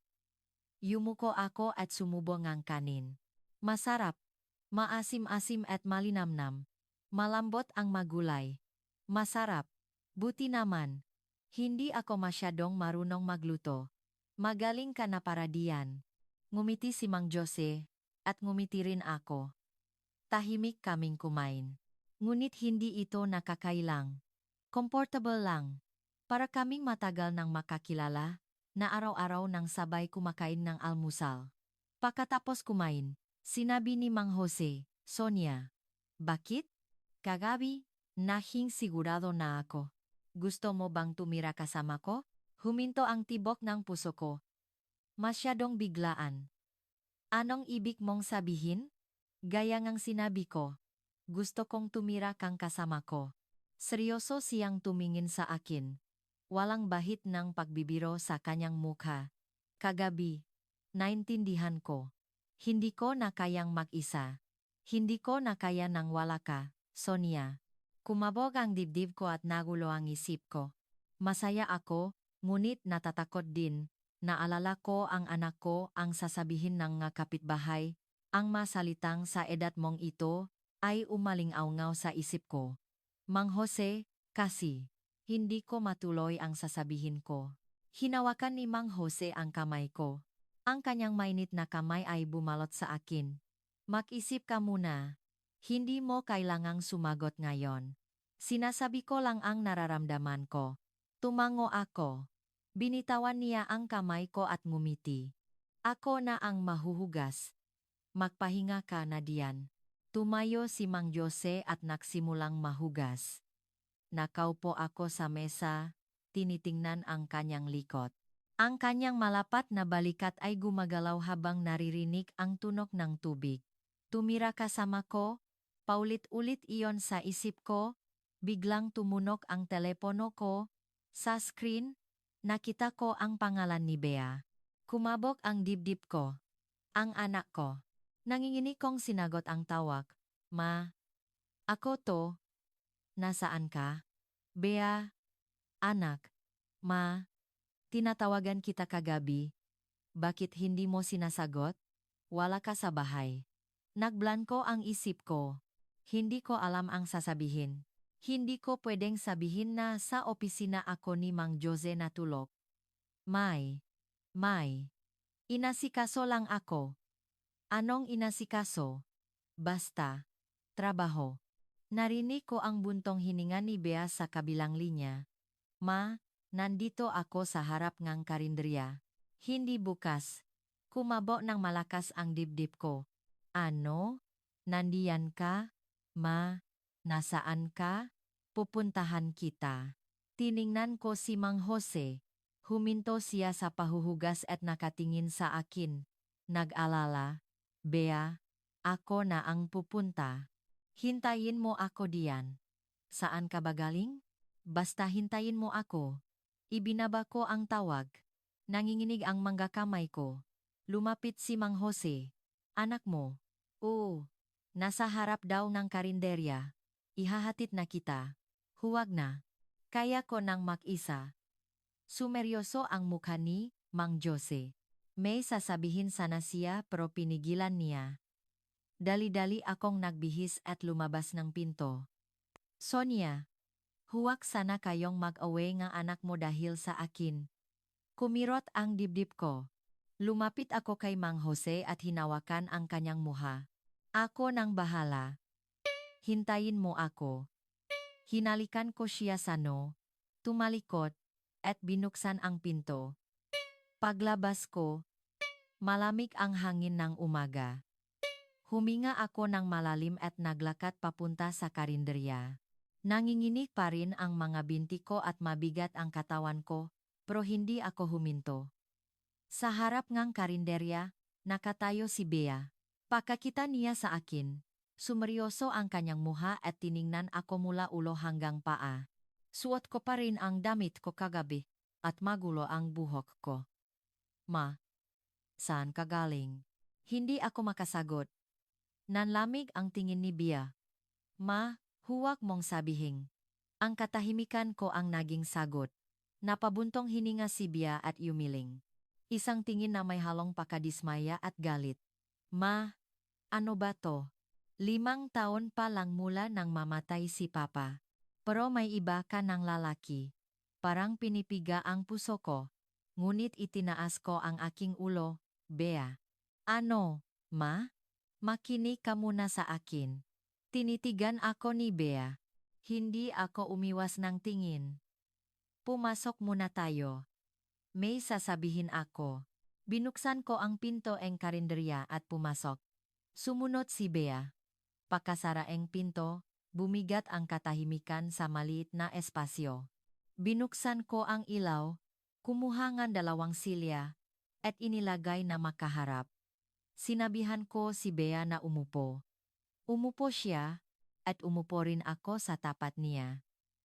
Yumuko ako at sumubong ang kanin. Masarap. Maasim-asim at malinamnam. Malambot ang magulay. Masarap. Buti naman. Hindi ako masyadong marunong magluto. Magaling ka na para diyan. Ngumiti si Mang Jose, at ngumiti rin ako. Tahimik kaming kumain. Ngunit hindi ito nakakailang. Comfortable lang. Para kaming matagal nang makakilala, na araw-araw nang sabay kumakain ng almusal. Pagkatapos kumain, sinabi ni Mang Jose, Sonia, bakit? Kagabi, nahing sigurado na ako. Gusto mo bang tumira kasama ko? Huminto ang tibok ng puso ko. Masyadong biglaan. Anong ibig mong sabihin? Gaya ngang sinabi ko. Gusto kong tumira kang kasama ko. Seryoso siyang tumingin sa akin. Walang bahid ng pagbibiro sa kanyang mukha. Kagabi, naintindihan ko. Hindi ko na kayang mag-isa. Hindi ko na kaya nang wala ka, Sonia. Kumabog ang dibdib ko at nagulo ang isip ko. Masaya ako, ngunit natatakot din. Naalala ko ang anak ko ang sasabihin ng nga kapitbahay. Ang masalitang sa edad mong ito ay umalingaw-ngaw sa isip ko. Mang Jose, kasi hindi ko matuloy ang sasabihin ko. Hinawakan ni Mang Jose ang kamay ko. Ang kanyang mainit na kamay ay bumalot sa akin. Mag-isip ka muna. Hindi mo kailangang sumagot ngayon. Sinasabi ko lang ang nararamdaman ko. Tumango ako. Binitawan niya ang kamay ko at ngumiti. Ako na ang mahuhugas. Magpahinga ka na diyan. Tumayo si Mang Jose at nagsimulang mahugas. Nakaupo ako sa mesa, tinitingnan ang kanyang likod. Ang kanyang malapat na balikat ay gumagalaw habang naririnig ang tunog ng tubig. Tumira kasama ko, paulit-ulit iyon sa isip ko, biglang tumunog ang telepono ko. Sa screen, nakita ko ang pangalan ni Bea. Kumabog ang dibdib ko. Ang anak ko. Nanginginig kong sinagot ang tawag. Ma. Ako to. Nasaan ka? Bea. Anak. Ma. Tinatawagan kita kagabi. Bakit hindi mo sinasagot? Wala ka sa bahay. Nagblanko ang isip ko. Hindi ko alam ang sasabihin. Hindi ko pwedeng sabihin na sa opisina ako ni Mang Jose natulog. May. Inasikaso lang ako. Anong inasikaso? Basta. Trabaho. Narinig ko ang buntong hininga ni Bea sa kabilang linya. Ma, nandito ako sa harap ngang karinderya. Hindi bukas. Kumabo ng malakas ang dibdib ko. Ano? Nandiyan ka? Ma, nasaan ka? Pupuntahan kita. Tiningnan ko si Mang Jose. Huminto siya sa pahuhugas at nakatingin sa akin. Nag-alala. Bea, ako na ang pupunta. Hintayin mo ako diyan. Saan ka ba galing? Basta hintayin mo ako. Ibinaba ko ang tawag. Nanginginig ang manggakamay ko. Lumapit si Mang Jose. Anak mo. Oo. Nasa harap daw ng karinderya. Ihahatid na kita. Huwag na. Kaya ko nang mag-isa. Sumeryoso ang mukha ni Mang Jose. May sasabihin sana siya pero pinigilan niya. Dali-dali akong nagbihis at lumabas ng pinto. Sonia, huwag sana kayong mag-away ng anak mo dahil sa akin. Kumirot ang dibdib ko. Lumapit ako kay Mang Jose at hinawakan ang kanyang muha. Ako nang bahala. Hintayin mo ako. Hinalikan ko siya sa tumalikod, at binuksan ang pinto. Paglabas ko, malamig ang hangin ng umaga. Huminga ako ng malalim at naglakad papunta sa karinderya. Nanginginig pa rin ang mga binti ko at mabigat ang katawan ko, pero hindi ako huminto. Sa harap ngang karinderya, nakatayo si Bea. Pakakita niya sa akin. Sumeryoso ang kanyang muha at tiningnan ako mula ulo hanggang paa. Suot ko pa rin ang damit ko kagabi, at magulo ang buhok ko. Ma, saan ka galing? Hindi ako makasagot. Nanlamig ang tingin ni Bea. Ma, huwag mong sabihin. Ang katahimikan ko ang naging sagot. Napabuntong hininga si Bea at yumiling. Isang tingin na may halong pakadismaya at galit. Ma, ano ba to? 5 taon pa lang mula nang mamatay si Papa. Pero may iba ka ng lalaki. Parang pinipiga ang puso ko. Ngunit itinaas ko ang aking ulo, Bea. Ano, ma? Makinig ka muna sa akin. Tinitigan ako ni Bea. Hindi ako umiwas ng tingin. Pumasok muna tayo. May sasabihin ako. Binuksan ko ang pinto ng karinderya at pumasok. Sumunod si Bea. Pakasara ang pinto, bumigat ang katahimikan sa maliit na espasyo. Binuksan ko ang ilaw, kumuha ng 2 silya, at inilagay na makaharap. Sinabihan ko si Bea na umupo. Umupo siya, at umupo rin ako sa tapat niya.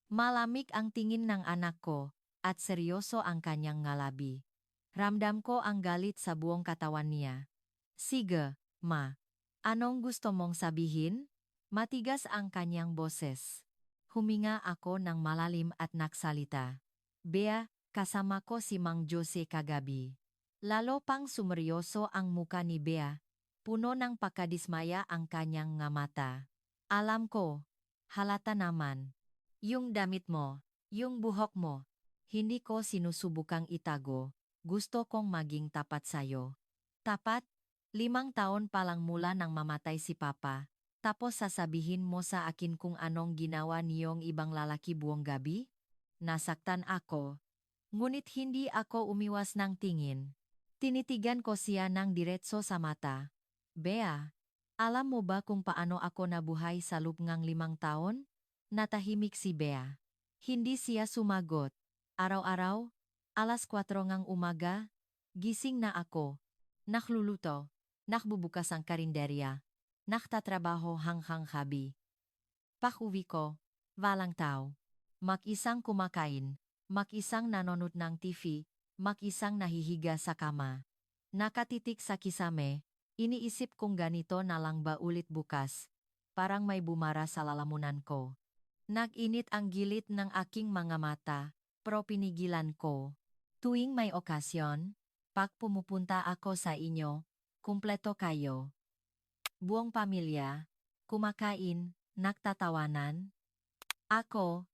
Malamig ang tingin ng anak ko, at seryoso ang kanyang ngalabi. Ramdam ko ang galit sa buong katawan niya. Sige, ma. Anong gusto mong sabihin? Matigas ang kanyang boses. Huminga ako ng malalim at nagsalita. Bea, kasama ko si Mang Jose kagabi. Lalo pang sumeryoso ang muka ni Bea. Puno ng pagkadismaya ang kanyang nga mata. Alam ko, halata naman. Yung damit mo, yung buhok mo, hindi ko sinusubukang itago. Gusto kong maging tapat sa'yo. Tapat? 5 taon pa lang mula nang mamatay si Papa. Tapos sasabihin mo sa akin kung anong ginawa niyong ibang lalaki buong gabi? Nasaktan ako. Ngunit hindi ako umiwas ng tingin. Tinitigan ko siya ng diretso sa mata. Bea, alam mo ba kung paano ako nabuhay sa loob ng 5 taon? Natahimik si Bea. Hindi siya sumagot. Araw-araw, alas 4 ng umaga, gising na ako. Nakluluto, nakbubukas ang karinderya, naktatrabaho hanggang gabi. Pakuwi ko, walang tao. Mag-isang kumakain, mag-isang nanonood ng TV, mag-isang nahihiga sa kama. Nakatitik sa kisame, iniisip kong ganito na lang ba ulit bukas. Parang may bumara sa lalamunan ko. Nag-init ang gilid ng aking mga mata, pero pinigilan ko. Tuwing may okasyon, pag pumupunta ako sa inyo, kumpleto kayo. Buong pamilya, kumakain, nagtatawanan. Ako,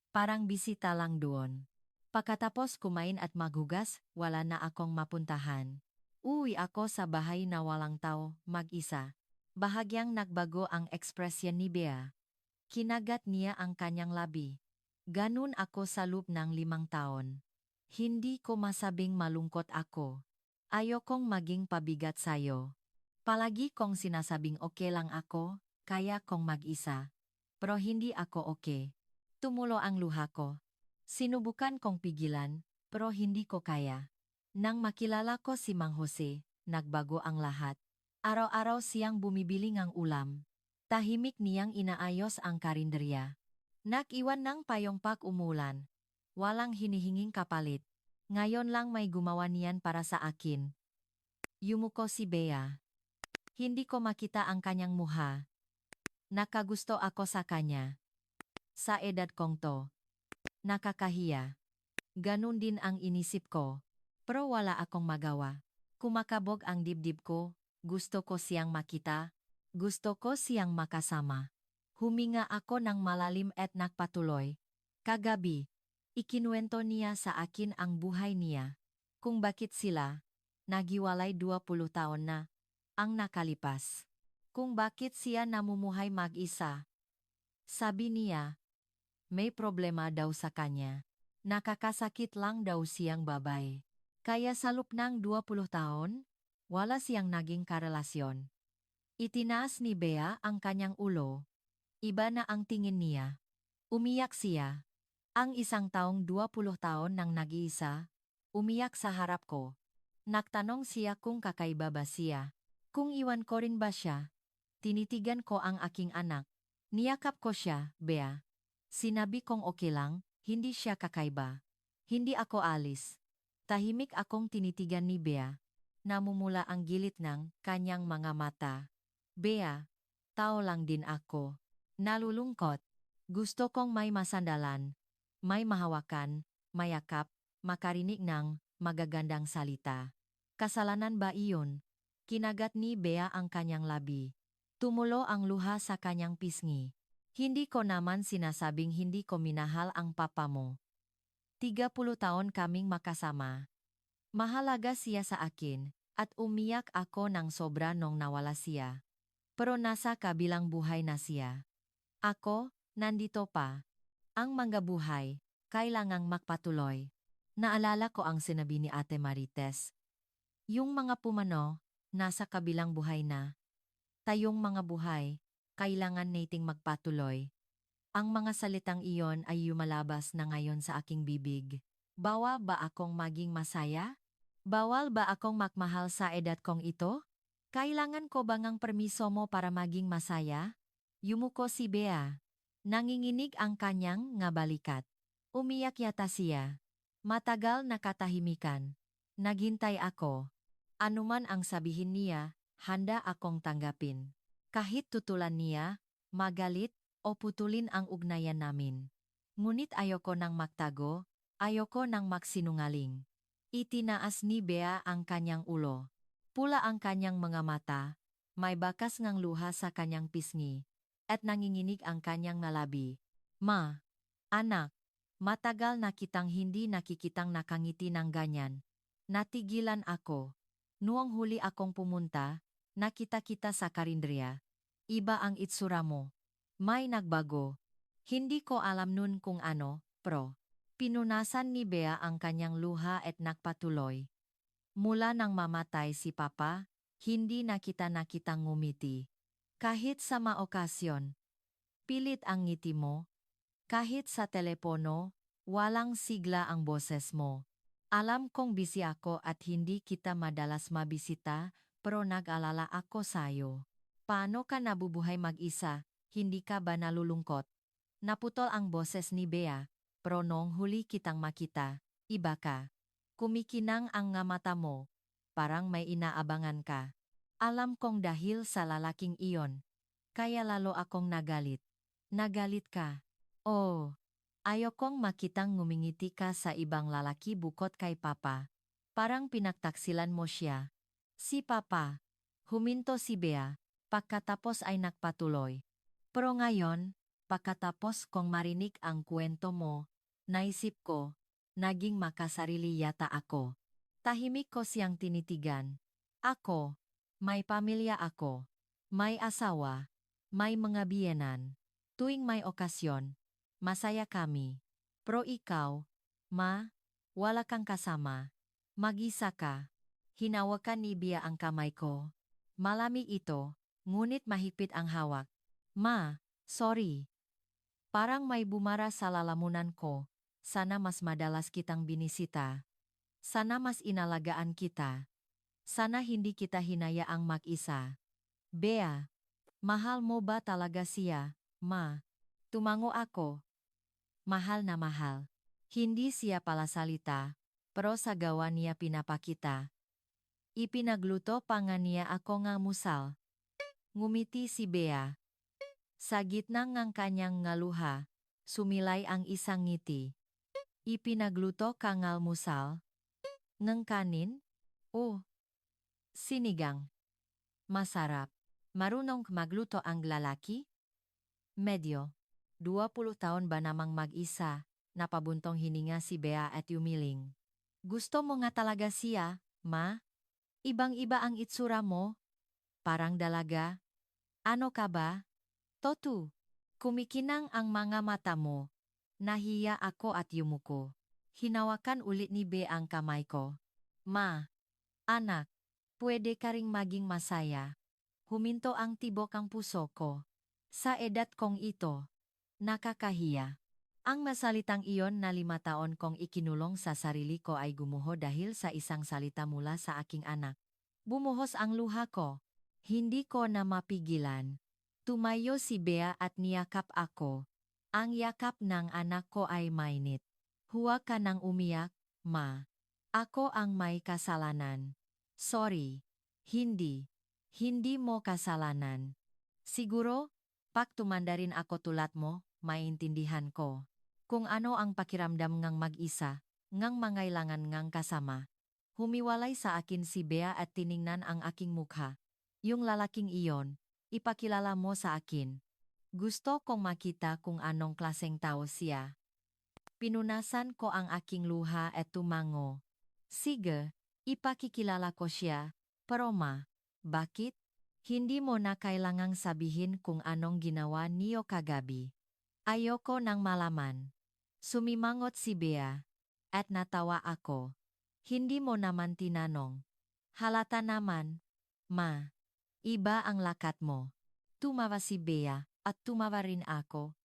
parang bisita lang doon. Pagkatapos kumain at maghugas, wala na akong mapuntahan. Uwi ako sa bahay na walang tao, mag-isa. Bahagyang nagbago ang ekspresyon ni Bea. Kinagat niya ang kanyang labi. Ganun ako sa loob ng 5 taon. Hindi ko masabing malungkot ako. Ayokong maging pabigat sa'yo. Palagi kong sinasabing okay lang ako, kaya kong mag-isa. Pero hindi ako okay. Tumulo ang luha ko. Sinubukan kong pigilan, pero hindi ko kaya. Nang makilala ko si Mang Jose, nagbago ang lahat. Araw-araw siyang bumibili ng ulam. Tahimik niyang inaayos ang karinderya. Nag-iwan ng payong pag umulan. Walang hinihinging kapalit. Ngayon lang may gumawa niyan para sa akin. Yumuko si Bea. Hindi ko makita ang kanyang muha. Nakagusto ako sa kanya. Sa edad kong to. Nakakahiya. Ganun din ang inisip ko. Pero wala akong magawa. Kumakabog ang dibdib ko. Gusto ko siyang makita. Gusto ko siyang makasama. Huminga ako ng malalim at nagpatuloy. Kagabi, ikinuwento niya sa akin ang buhay niya. Kung bakit sila, nagiwalay 20 taon na, ang nakalipas. Kung bakit siya namumuhay mag-isa. Sabi niya, may problema daw sa kanya. Nakakasakit lang daw siyang babae. Kaya sa loob ng 20 taon, wala siyang naging karelasyon. Itinaas ni Bea ang kanyang ulo. Iba na ang tingin niya. Umiyak siya. Ang isang taong 20 taon nang nag-iisa, umiyak sa harap ko. Nagtanong siya kung kakaiba ba siya. Kung iwan ko rin ba siya. Tinitigan ko ang aking anak. Niyakap ko siya, Bea. Sinabi kong okay lang, hindi siya kakaiba. Hindi ako alis. Tahimik akong tinitigan ni Bea. Namumula ang gilid ng kanyang mga mata. Bea, tao lang din ako. Nalulungkot. Gusto kong may masandalan, may mahawakan, mayakap, makarinig ng magagandang salita. Kasalanan ba iyon? Kinagat ni Bea ang kanyang labi. Tumulo ang luha sa kanyang pisngi. Hindi ko naman sinasabing hindi ko minahal ang papa mo. 30 taon kaming makasama. Mahalaga siya sa akin, at umiyak ako ng sobra nung nawala siya. Pero nasa kabilang buhay na siya. Ako, nandito pa. Ang mga buhay, kailangang magpatuloy. Naalala ko ang sinabi ni Ate Marites. Yung mga pumano, nasa kabilang buhay na. Tayong mga buhay, kailangan nating magpatuloy. Ang mga salitang iyon ay yumalabas na ngayon sa aking bibig. Bawa ba akong maging masaya? Bawal ba akong makmahal sa edad kong ito? Kailangan ko bang ang permiso mo para maging masaya? Yumuko si Bea. Nanginginig ang kanyang nga balikat. Umiyak yata siya. Matagal na katahimikan. Naghintay ako. Anuman ang sabihin niya, handa akong tanggapin. Kahit tutulan niya, magalit, o putulin ang ugnayan namin. Ngunit ayoko nang magtago, ayoko nang magsinungaling. Itinaas ni Bea ang kanyang ulo. Pula ang kanyang mga mata, may bakas ngang luha sa kanyang pisngi, at nanginginig ang kanyang nalabi. Ma, anak, matagal na kitang hindi nakikitang nakangiti ng ganyan. Natigilan ako. Noong huli akong pumunta, nakita kita sa karinderiya. Iba ang itsura mo. May nagbago. Hindi ko alam nun kung ano, pro. Pinunasan ni Bea ang kanyang luha at nagpatuloy. Mula nang mamatay si Papa, hindi na kita nakitang ngumiti. Kahit sa maokasyon. Pilit ang ngiti mo. Kahit sa telepono, walang sigla ang boses mo. Alam kong busy ako at hindi kita madalas mabisita, pero nag-alala ako sa'yo. Paano ka nabubuhay mag-isa, hindi ka ba nalulungkot? Naputol ang boses ni Bea, pero noong huli kitang makita, iba ka. Kumikinang ang nga mata mo, parang may inaabangan ka. Alam kong dahil sa lalaking iyon, kaya lalo akong nagalit. Nagalit ka. Oh, ayokong makitang ngumingiti ka sa ibang lalaki bukod kay Papa. Parang pinagtaksilan mo siya. Si Papa. Huminto si Bea, pagkatapos ay nagpatuloy. Pero ngayon, pagkatapos kong marinig ang kwento mo, naisip ko, naging makasarili yata ako. Tahimik ko siyang tinitigan. Ako, may pamilya ako. May asawa. May mga biyenan. Tuwing may okasyon, masaya kami. Pero ikaw, ma, wala kang kasama. Mag-isa ka. Hinawakan ni Bea ang kamay ko. Malamig ito, ngunit mahigpit ang hawak. Ma, sorry. Parang may bumara sa lalamunan ko. Sana mas madalas kitang binisita. Sana mas inalagaan kita. Sana hindi kita hinayaang mag-isa. Bea, mahal mo ba talaga siya, ma? Tumango ako. Mahal na mahal. Hindi siya pala salita, pero sa gawa niya pinapakita. Ipinagluto pa nga niya ako nga musal. Ngumiti si Bea. Sa gitna ng kanyang ngaluha, sumilay ang isang ngiti. Ipinagluto ka ng almusal? Ng kanin? O sinigang? Masarap. Marunong magluto ang lalaki? Medyo. 20 taon ba namang mag-isa? Napabuntong hininga si Bea at yumiling. Gusto mo nga talaga siya, ma? Ibang-iba ang itsura mo. Parang dalaga. Ano ka ba? Totu. Kumikinang ang mga mata mo. Nahiya ako at yumuko. Hinawakan ulit ni Bea ang kamay ko. Ma, anak, pwede ka ring maging masaya. Huminto ang tibok ang puso ko. Sa edad kong ito, nakakahiya. Ang masalitang iyon na 5 taon kong ikinulong sa sarili ko ay gumuho dahil sa isang salita mula sa aking anak. Bumuhos ang luha ko. Hindi ko na mapigilan. Tumayo si Bea at niyakap ako. Ang yakap ng anak ko ay mainit. Huwag ka nang umiyak, ma. Ako ang may kasalanan. Sorry. Hindi. Hindi mo kasalanan. Siguro, pag tumanda rin ako tulad mo, maintindihan ko. Kung ano ang pakiramdam ngang mag-isa, ngang mangailangan ngang kasama. Humiwalay sa akin si Bea at tiningnan ang aking mukha. Yung lalaking iyon, ipakilala mo sa akin. Gusto kong makita kung anong klaseng tao siya. Pinunasan ko ang aking luha at tumango. Sige, ipakikilala ko siya. Pero ma, bakit? Hindi mo na kailangang sabihin kung anong ginawa niyo kagabi. Ayoko nang malaman. Sumimangot si Bea. At natawa ako. Hindi mo naman tinanong. Halata naman. Ma, iba ang lakat mo. Tumawa si Bea, at tumawa rin ako.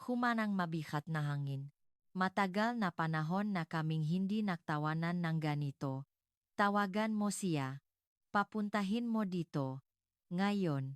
Humanang mabigat na hangin. Matagal na panahon na kaming hindi nagtawanan ng ganito. Tawagan mo siya. Papuntahin mo dito. Ngayon.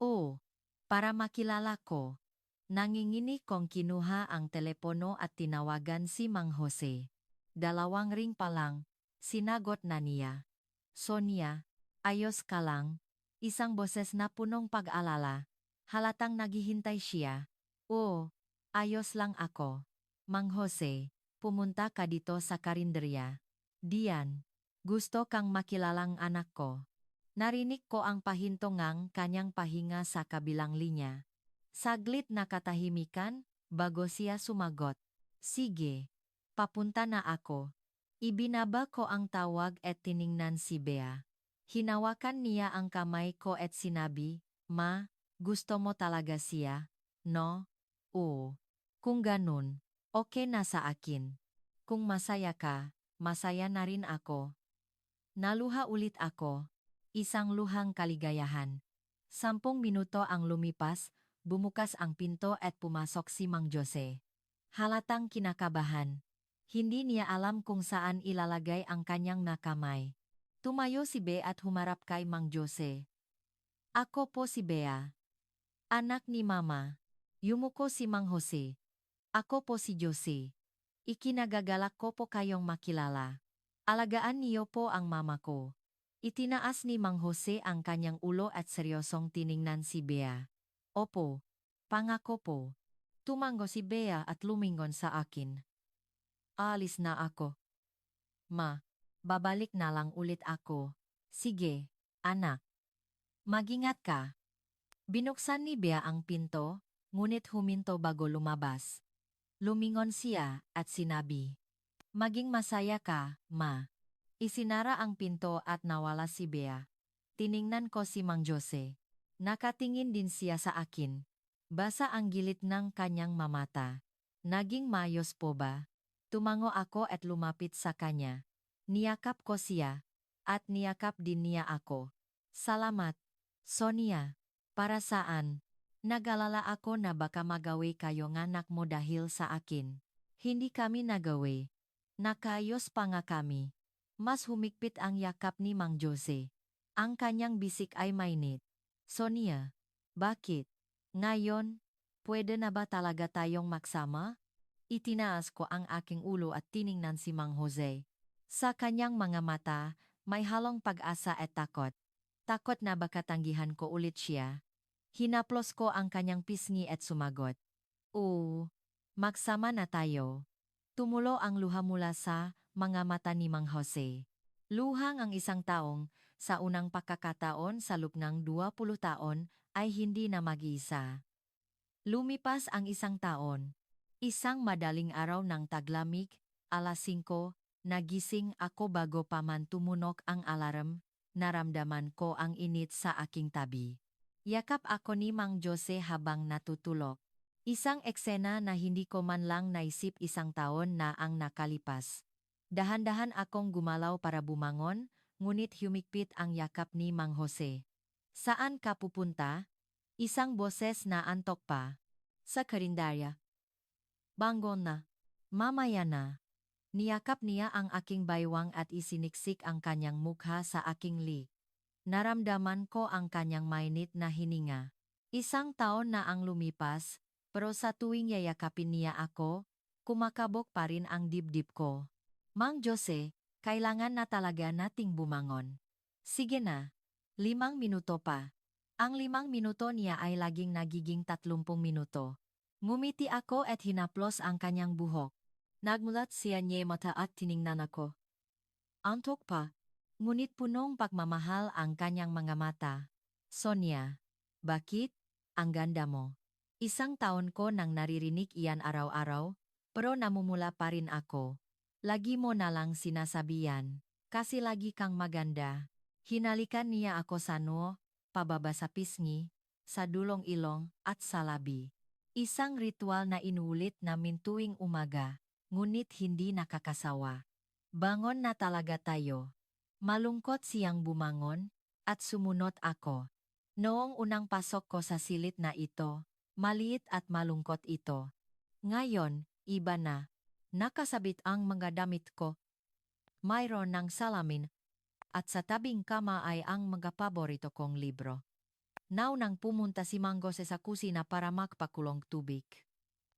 Oo. Para makilala ko. Nanginginig kong kinuha ang telepono at tinawagan si Mang Jose. 2 ring pa lang, sinagot na niya. Sonia, ayos ka lang? Isang boses na punong pag-alala. Halatang naghihintay siya. Oo, ayos lang ako. Mang Jose, pumunta ka dito sa karinderya. Diyan, gusto kang makilalang anak ko. Narinig ko ang pahintongang kanyang pahinga sa kabilang linya. Saglit na katahimikan, bago siya sumagot. Sige, papunta na ako. Ibinaba ko ang tawag at tiningnan si Bea. Hinawakan niya ang kamay ko at sinabi, Ma, gusto mo talaga siya? No? Oo. Kung ganun, okay na sa akin. Kung masaya ka, masaya na rin ako. Naluha ulit ako. Isang luhang kaligayahan. 10 minuto ang lumipas, bumukas ang pinto at pumasok si Mang Jose. Halatang kinakabahan. Hindi niya alam kung saan ilalagay ang kanyang nakamay. Tumayo si Bea at humarap kay Mang Jose. Ako po si Bea. Anak ni Mama. Yumuko si Mang Jose. Ako po si Jose. Ikinagagalak ko po kayong makilala. Alagaan niyo po ang mama ko. Itinaas ni Mang Jose ang kanyang ulo at seryosong tiningnan si Bea. Opo, pangako po. Tumango si Bea at lumingon sa akin. Alis na ako. Ma, babalik na lang ulit ako. Sige, anak. Mag-ingat ka. Binuksan ni Bea ang pinto, ngunit huminto bago lumabas. Lumingon siya at sinabi, Maging masaya ka, Ma. Isinara ang pinto at nawala si Bea. Tiningnan ko si Mang Jose. Nakatingin din siya sa akin. Basa ang gilid ng kanyang mamata. Naging mayos po ba? Tumango ako at lumapit sa kanya. Niyakap ko siya, at niyakap din niya ako. Salamat, Sonia. Para saan? Nag-alala ako na baka magawi kayo ng anak mo dahil sa akin. Hindi kami nagawi. Nakayos pa nga kami. Mas humigpit ang yakap ni Mang Jose. Ang kanyang bisik ay mainit. Sonia, bakit? Ngayon, pwede na ba talaga tayong magsama? Itinaas ko ang aking ulo at tiningnan si Mang Jose. Sa kanyang mga mata, may halong pag-asa at takot. Takot na baka tanggihan ko ulit siya. Hinaplos ko ang kanyang pisngi at sumagot. Oo, magsama na tayo. Tumulo ang luha mula sa mga mata ni Mang Jose. Luhang ang isang taong, sa unang pagkakataon sa loob ng 20 taon, ay hindi na mag-iisa. Lumipas ang isang taon. Isang madaling araw ng taglamig, 5:00, nagising ako bago pa man tumunok ang alarm, naramdaman ko ang init sa aking tabi. Yakap ako ni Mang Jose habang natutulog. Isang eksena na hindi ko man lang naisip 1 taon na ang nakalipas. Dahan-dahan akong gumalaw para bumangon, ngunit humigpit ang yakap ni Mang Jose. Saan ka pupunta? Isang boses na antok pa. Sa karinderya. Bangon na. Mamaya na. Niyakap niya ang aking baywang at isiniksik ang kanyang mukha sa aking lik. Naramdaman ko ang kanyang mainit na hininga. 1 taon na ang lumipas, pero sa tuwing yayakapin niya ako, kumakabog pa rin ang dibdib ko. Mang Jose, kailangan na talaga nating bumangon. Sige na. 5 minuto pa. Ang 5 minuto niya ay laging nagiging 30 minuto. Ngumiti ako at hinaplos ang kanyang buhok. Nagmulat siya niya mata at tiningnan ako. Antok pa. Ngunit punong pagmamahal ang kanyang mga mata. Sonia, bakit? Ang ganda mo. 1 taon ko nang naririnig iyan araw-araw, pero namumula pa rin ako. Lagi mo na lang sinasabihan, kasi lagi kang maganda. Hinalikan niya ako sa noo, pababa sa pisngi, sa dulong ilong, at sa labi. Isang ritual na inulit namin tuwing umaga, ngunit hindi nakakasawa. Bangon na talaga tayo. Malungkot siyang bumangon, at sumunod ako. Noong unang pasok ko sa silid na ito, maliit at malungkot ito. Ngayon, iba na. Nakasabit ang mga damit ko. Mayroon ng salamin, at sa tabing kama ay ang mga paborito kong libro. Nang pumunta si Mang Jose sa kusina para magpakulong tubig.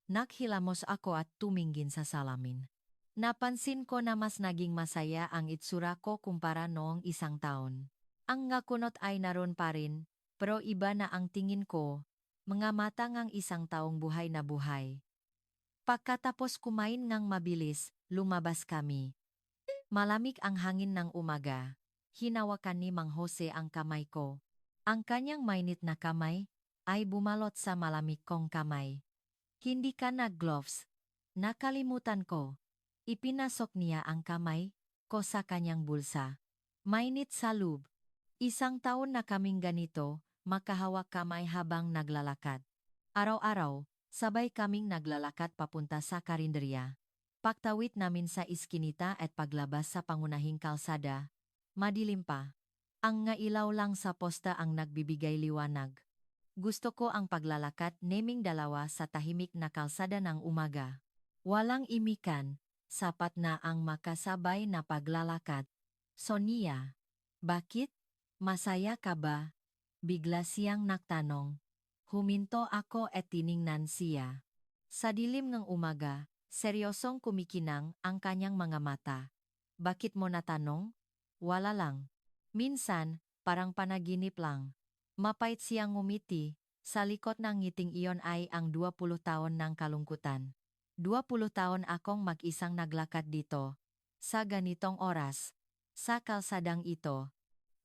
Naghilamos ako at tumingin sa salamin. Napansin ko na mas naging masaya ang itsura ko kumpara noong isang taon. Ang ngakunot ay naroon pa rin, pero iba na ang tingin ko, mga mata ngang isang taong buhay na buhay. Pagkatapos kumain ngang mabilis, lumabas kami. Malamig ang hangin ng umaga. Hinawakan ni Mang Jose ang kamay ko. Ang kanyang mainit na kamay ay bumalot sa malamig kong kamay. Hindi ka nag-gloves. Nakalimutan ko. Ipinasok niya ang kamay ko sa kanyang bulsa. Mainit sa loob. Isang taon na kaming ganito, makahawak kamay habang naglalakad. Araw-araw, sabay kaming naglalakad papunta sa karinderya. Pagtawid namin sa iskinita at paglabas sa pangunahing kalsada, madilim pa. Ang nga ilaw lang sa posta ang nagbibigay liwanag. Gusto ko ang paglalakad naming dalawa sa tahimik na kalsada ng umaga. Walang imikan, sapat na ang makasabay na paglalakad. Sonia, bakit? Masaya ka ba? Bigla siyang nagtanong. Huminto ako at tiningnan siya. Sa dilim ng umaga, seryosong kumikinang ang kanyang mga mata. Bakit mo natanong? Wala lang. Minsan, parang panaginip lang. Mapait siyang ngumiti, sa likod ng ngiting iyon ay ang 20 taon ng kalungkutan. 20 taon akong mag-isang naglakad dito, sa ganitong oras, sa kalsadang ito.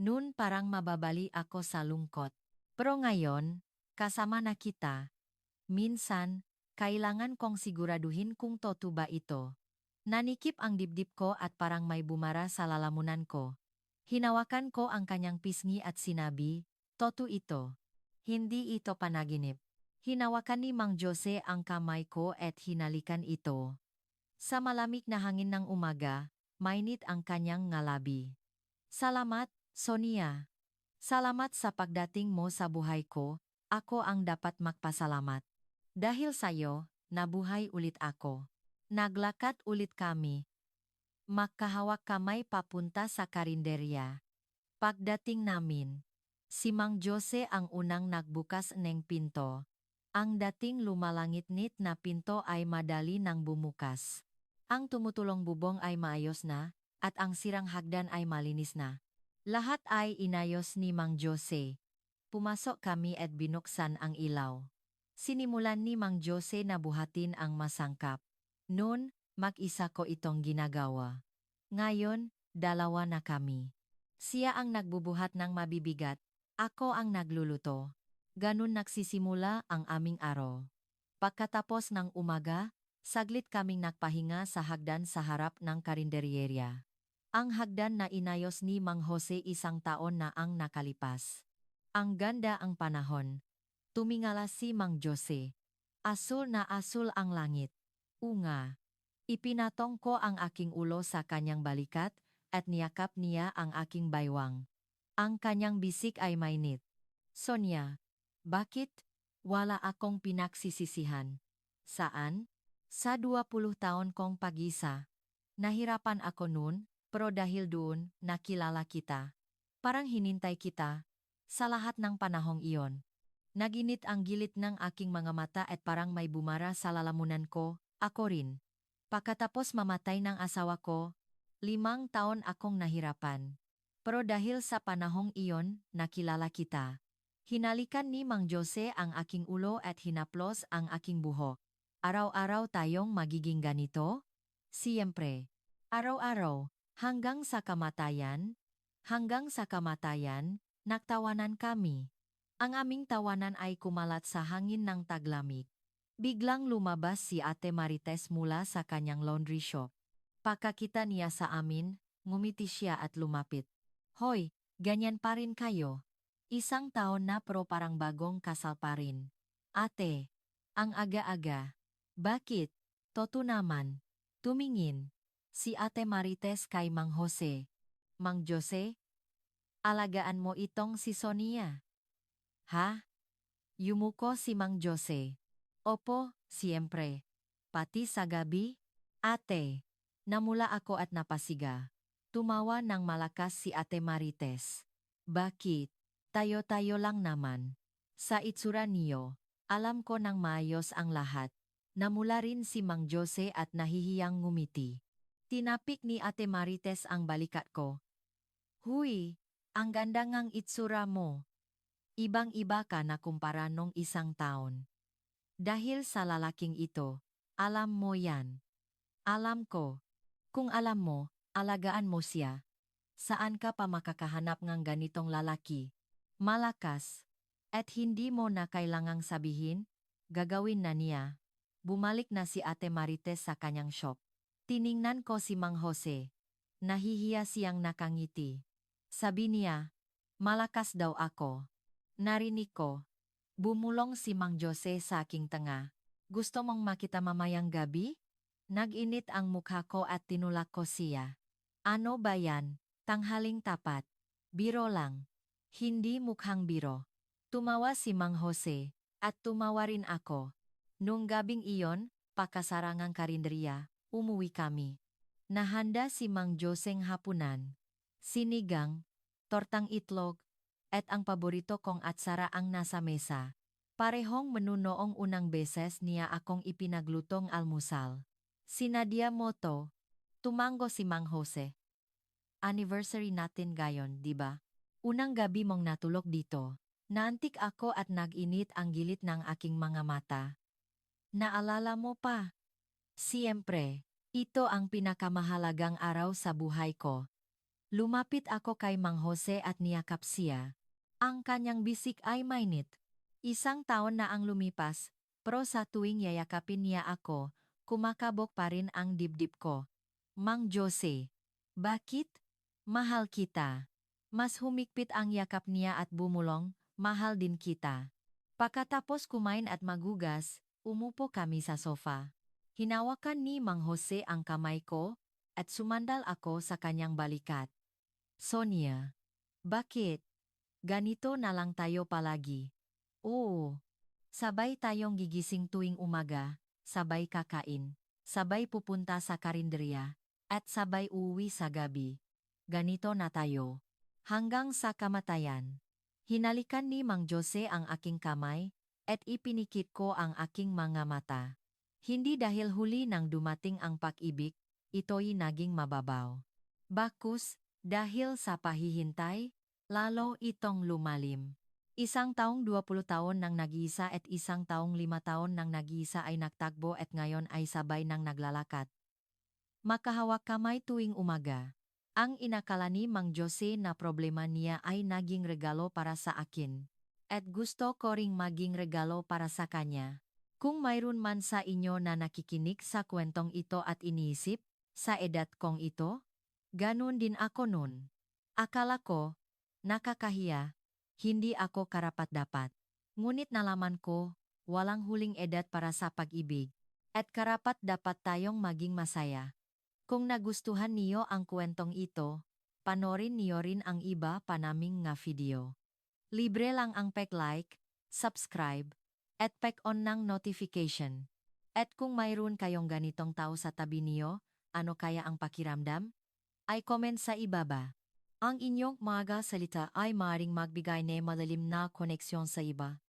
Noon parang mababali ako sa lungkot. Pero ngayon, kasama na kita. Minsan, kailangan kong siguraduhin kung totoo ba ito. Nanikip ang dibdib ko at parang may bumara sa lalamunan ko. Hinawakan ko ang kanyang pisngi at sinabi, "Totoo ito. Hindi ito panaginip." Hinawakan ni Mang Jose ang kamay ko at hinalikan ito. Sa malamig na hangin ng umaga, mainit ang kanyang ngalabi. Salamat, Sonia. Salamat sa pagdating mo sa buhay ko, ako ang dapat magpasalamat. Dahil sa'yo, nabuhay ulit ako. Naglakad ulit kami. Magkahawak kamay papunta sa karinderya. Pagdating namin, si Mang Jose ang unang nagbukas ng pinto. Ang dating lumalangit-ngit na pinto ay madali nang bumukas. Ang tumutulong bubong ay maayos na, at ang sirang hagdan ay malinis na. Lahat ay inayos ni Mang Jose. Pumasok kami at binuksan ang ilaw. Sinimulan ni Mang Jose na buhatin ang masangkap. Noon, mag-isa ko itong ginagawa. Ngayon, dalawa na kami. Siya ang nagbubuhat ng mabibigat, ako ang nagluluto. Ganun nagsisimula ang aming araw. Pagkatapos ng umaga, saglit kaming nagpahinga sa hagdan sa harap ng karinderyerya. Ang hagdan na inayos ni Mang Jose isang taon na ang nakalipas. Ang ganda ang panahon. Tumingala si Mang Jose. Asul na asul ang langit. Unga. Ipinatong ko ang aking ulo sa kanyang balikat at niyakap niya ang aking baywang. Ang kanyang bisik ay mainit. Sonia. Bakit? Wala akong pinagsisisihan. Saan? Sa 20 taon kong pag-isa. Nahirapan ako noon, pero dahil doon, nakilala kita. Parang hinintay kita, sa lahat ng panahong iyon. Naginit ang gilid ng aking mga mata at parang may bumara sa lalamunan ko, ako rin. Pagkatapos mamatay ng asawa ko, 5 taon akong nahirapan. Pero dahil sa panahong iyon, nakilala kita. Hinalikan ni Mang Jose ang aking ulo at hinaplos ang aking buhok. Araw-araw tayong magiging ganito? Siyempre. Araw-araw, hanggang sa kamatayan? Hanggang sa kamatayan, nagtawanan kami. Ang aming tawanan ay kumalat sa hangin ng taglamig. Biglang lumabas si Ate Marites mula sa kanyang laundry shop. Pagkakita niya sa amin, ngumiti siya at lumapit. Hoy, ganyan pa rin kayo. Isang taon na pero parang bagong kasal pa rin. Ate, ang aga-aga. Bakit? Toto naman. Tumingin. Si Ate Marites kay Mang Jose. Mang Jose? Alagaan mo itong si Sonia. Ha? Yumuko si Mang Jose. Opo, siyempre. Pati sa gabi? Ate. Namula ako at napasiga. Tumawa ng malakas si Ate Marites. Bakit? Tayo-tayo lang naman. Sa itsura niyo, alam ko nang maayos ang lahat. Namula rin si Mang Jose at nahihiyang ngumiti. Tinapik ni Ate Marites ang balikat ko. Huy, ang ganda ngang itsura mo. Ibang-iba ka na kumpara nung isang taon. Dahil sa lalaking ito, alam mo yan. Alam ko. Kung alam mo, alagaan mo siya. Saan ka pa makakahanap ng ganitong lalaki? Malakas. At hindi mo na kailangang sabihin, gagawin na niya. Bumalik na si Ate Marites sa kanyang shop. Tiningnan ko si Mang Jose. Nahihiya siyang nakangiti. Sabi niya, malakas daw ako. Narinig ko. Bumulong si Mang Jose sa aking tanga. Gusto mong makita mamayang gabi? Nag-init ang mukha ko at tinulak ko siya. Ano ba yan? Tanghaling tapat. Biro lang. Hindi mukhang biro. Tumawa si Mang Jose, at tumawa rin ako. Nung gabing iyon, pakasarangang karinderya, umuwi kami. Nahanda si Mang Joseng hapunan. Sinigang, tortang itlog, at ang paborito kong atsara ang nasa mesa. Parehong menu noong unang beses niya akong ipinaglutong almusal. Sinadya mo to. Tumango si Mang Jose. Anniversary natin gayon, di ba? Unang gabi mong natulog dito. Naantik ako at nag-init ang gilit ng aking mga mata. Naalala mo pa? Siyempre, ito ang pinakamahalagang araw sa buhay ko. Lumapit ako kay Mang Jose at niyakap siya. Ang kanyang bisik ay mainit. Isang taon na ang lumipas, pero sa tuwing yayakapin niya ako, kumakabog pa rin ang dibdib ko. Mang Jose, bakit? Mahal kita. Mas humigpit ang yakap niya at bumulong, mahal din kita. Pagkatapos kumain at magugas, umupo kami sa sofa. Hinawakan ni Mang Jose ang kamay ko, at sumandal ako sa kanyang balikat. Sonia, bakit? Ganito na lang tayo palagi. Oo. Sabay tayong gigising tuwing umaga, sabay kakain, sabay pupunta sa karinderya, at sabay uuwi sa gabi. Ganito na tayo. Hanggang sa kamatayan. Hinalikan ni Mang Jose ang aking kamay, at ipinikit ko ang aking mga mata. Hindi dahil huli nang dumating ang pag-ibig, ito'y naging mababaw. Bakus, dahil sa pahihintay, lalo itong lumalim. Isang taong 20 taon nang nag-iisa at isang taong 5 taon nang nag-iisa ay nagtagbo at ngayon ay sabay nang naglalakad. Makahawak kamay tuwing umaga. Ang inakala ni Mang Jose na problema niya ay naging regalo para sa akin. At gusto ko ring maging regalo para sa kanya. Kung mayroon man sa inyo na nakikinig sa kwentong ito at iniisip, sa edad kong ito, ganun din ako nun. Akala ko, nakakahiya, hindi ako karapat-dapat. Ngunit nalaman ko, walang huling edad para sa pag-ibig. At karapat-dapat tayong maging masaya. Kung nagustuhan niyo ang kwentong ito, panorin niyo rin ang iba pa naming nga video. Libre lang ang like, subscribe, at on ng notification. At kung mayroon kayong ganitong tao sa tabi niyo, ano kaya ang pakiramdam? Ay comment sa ibaba. Ang inyong mga salita ay maaaring magbigay ng malalim na koneksyon sa iba.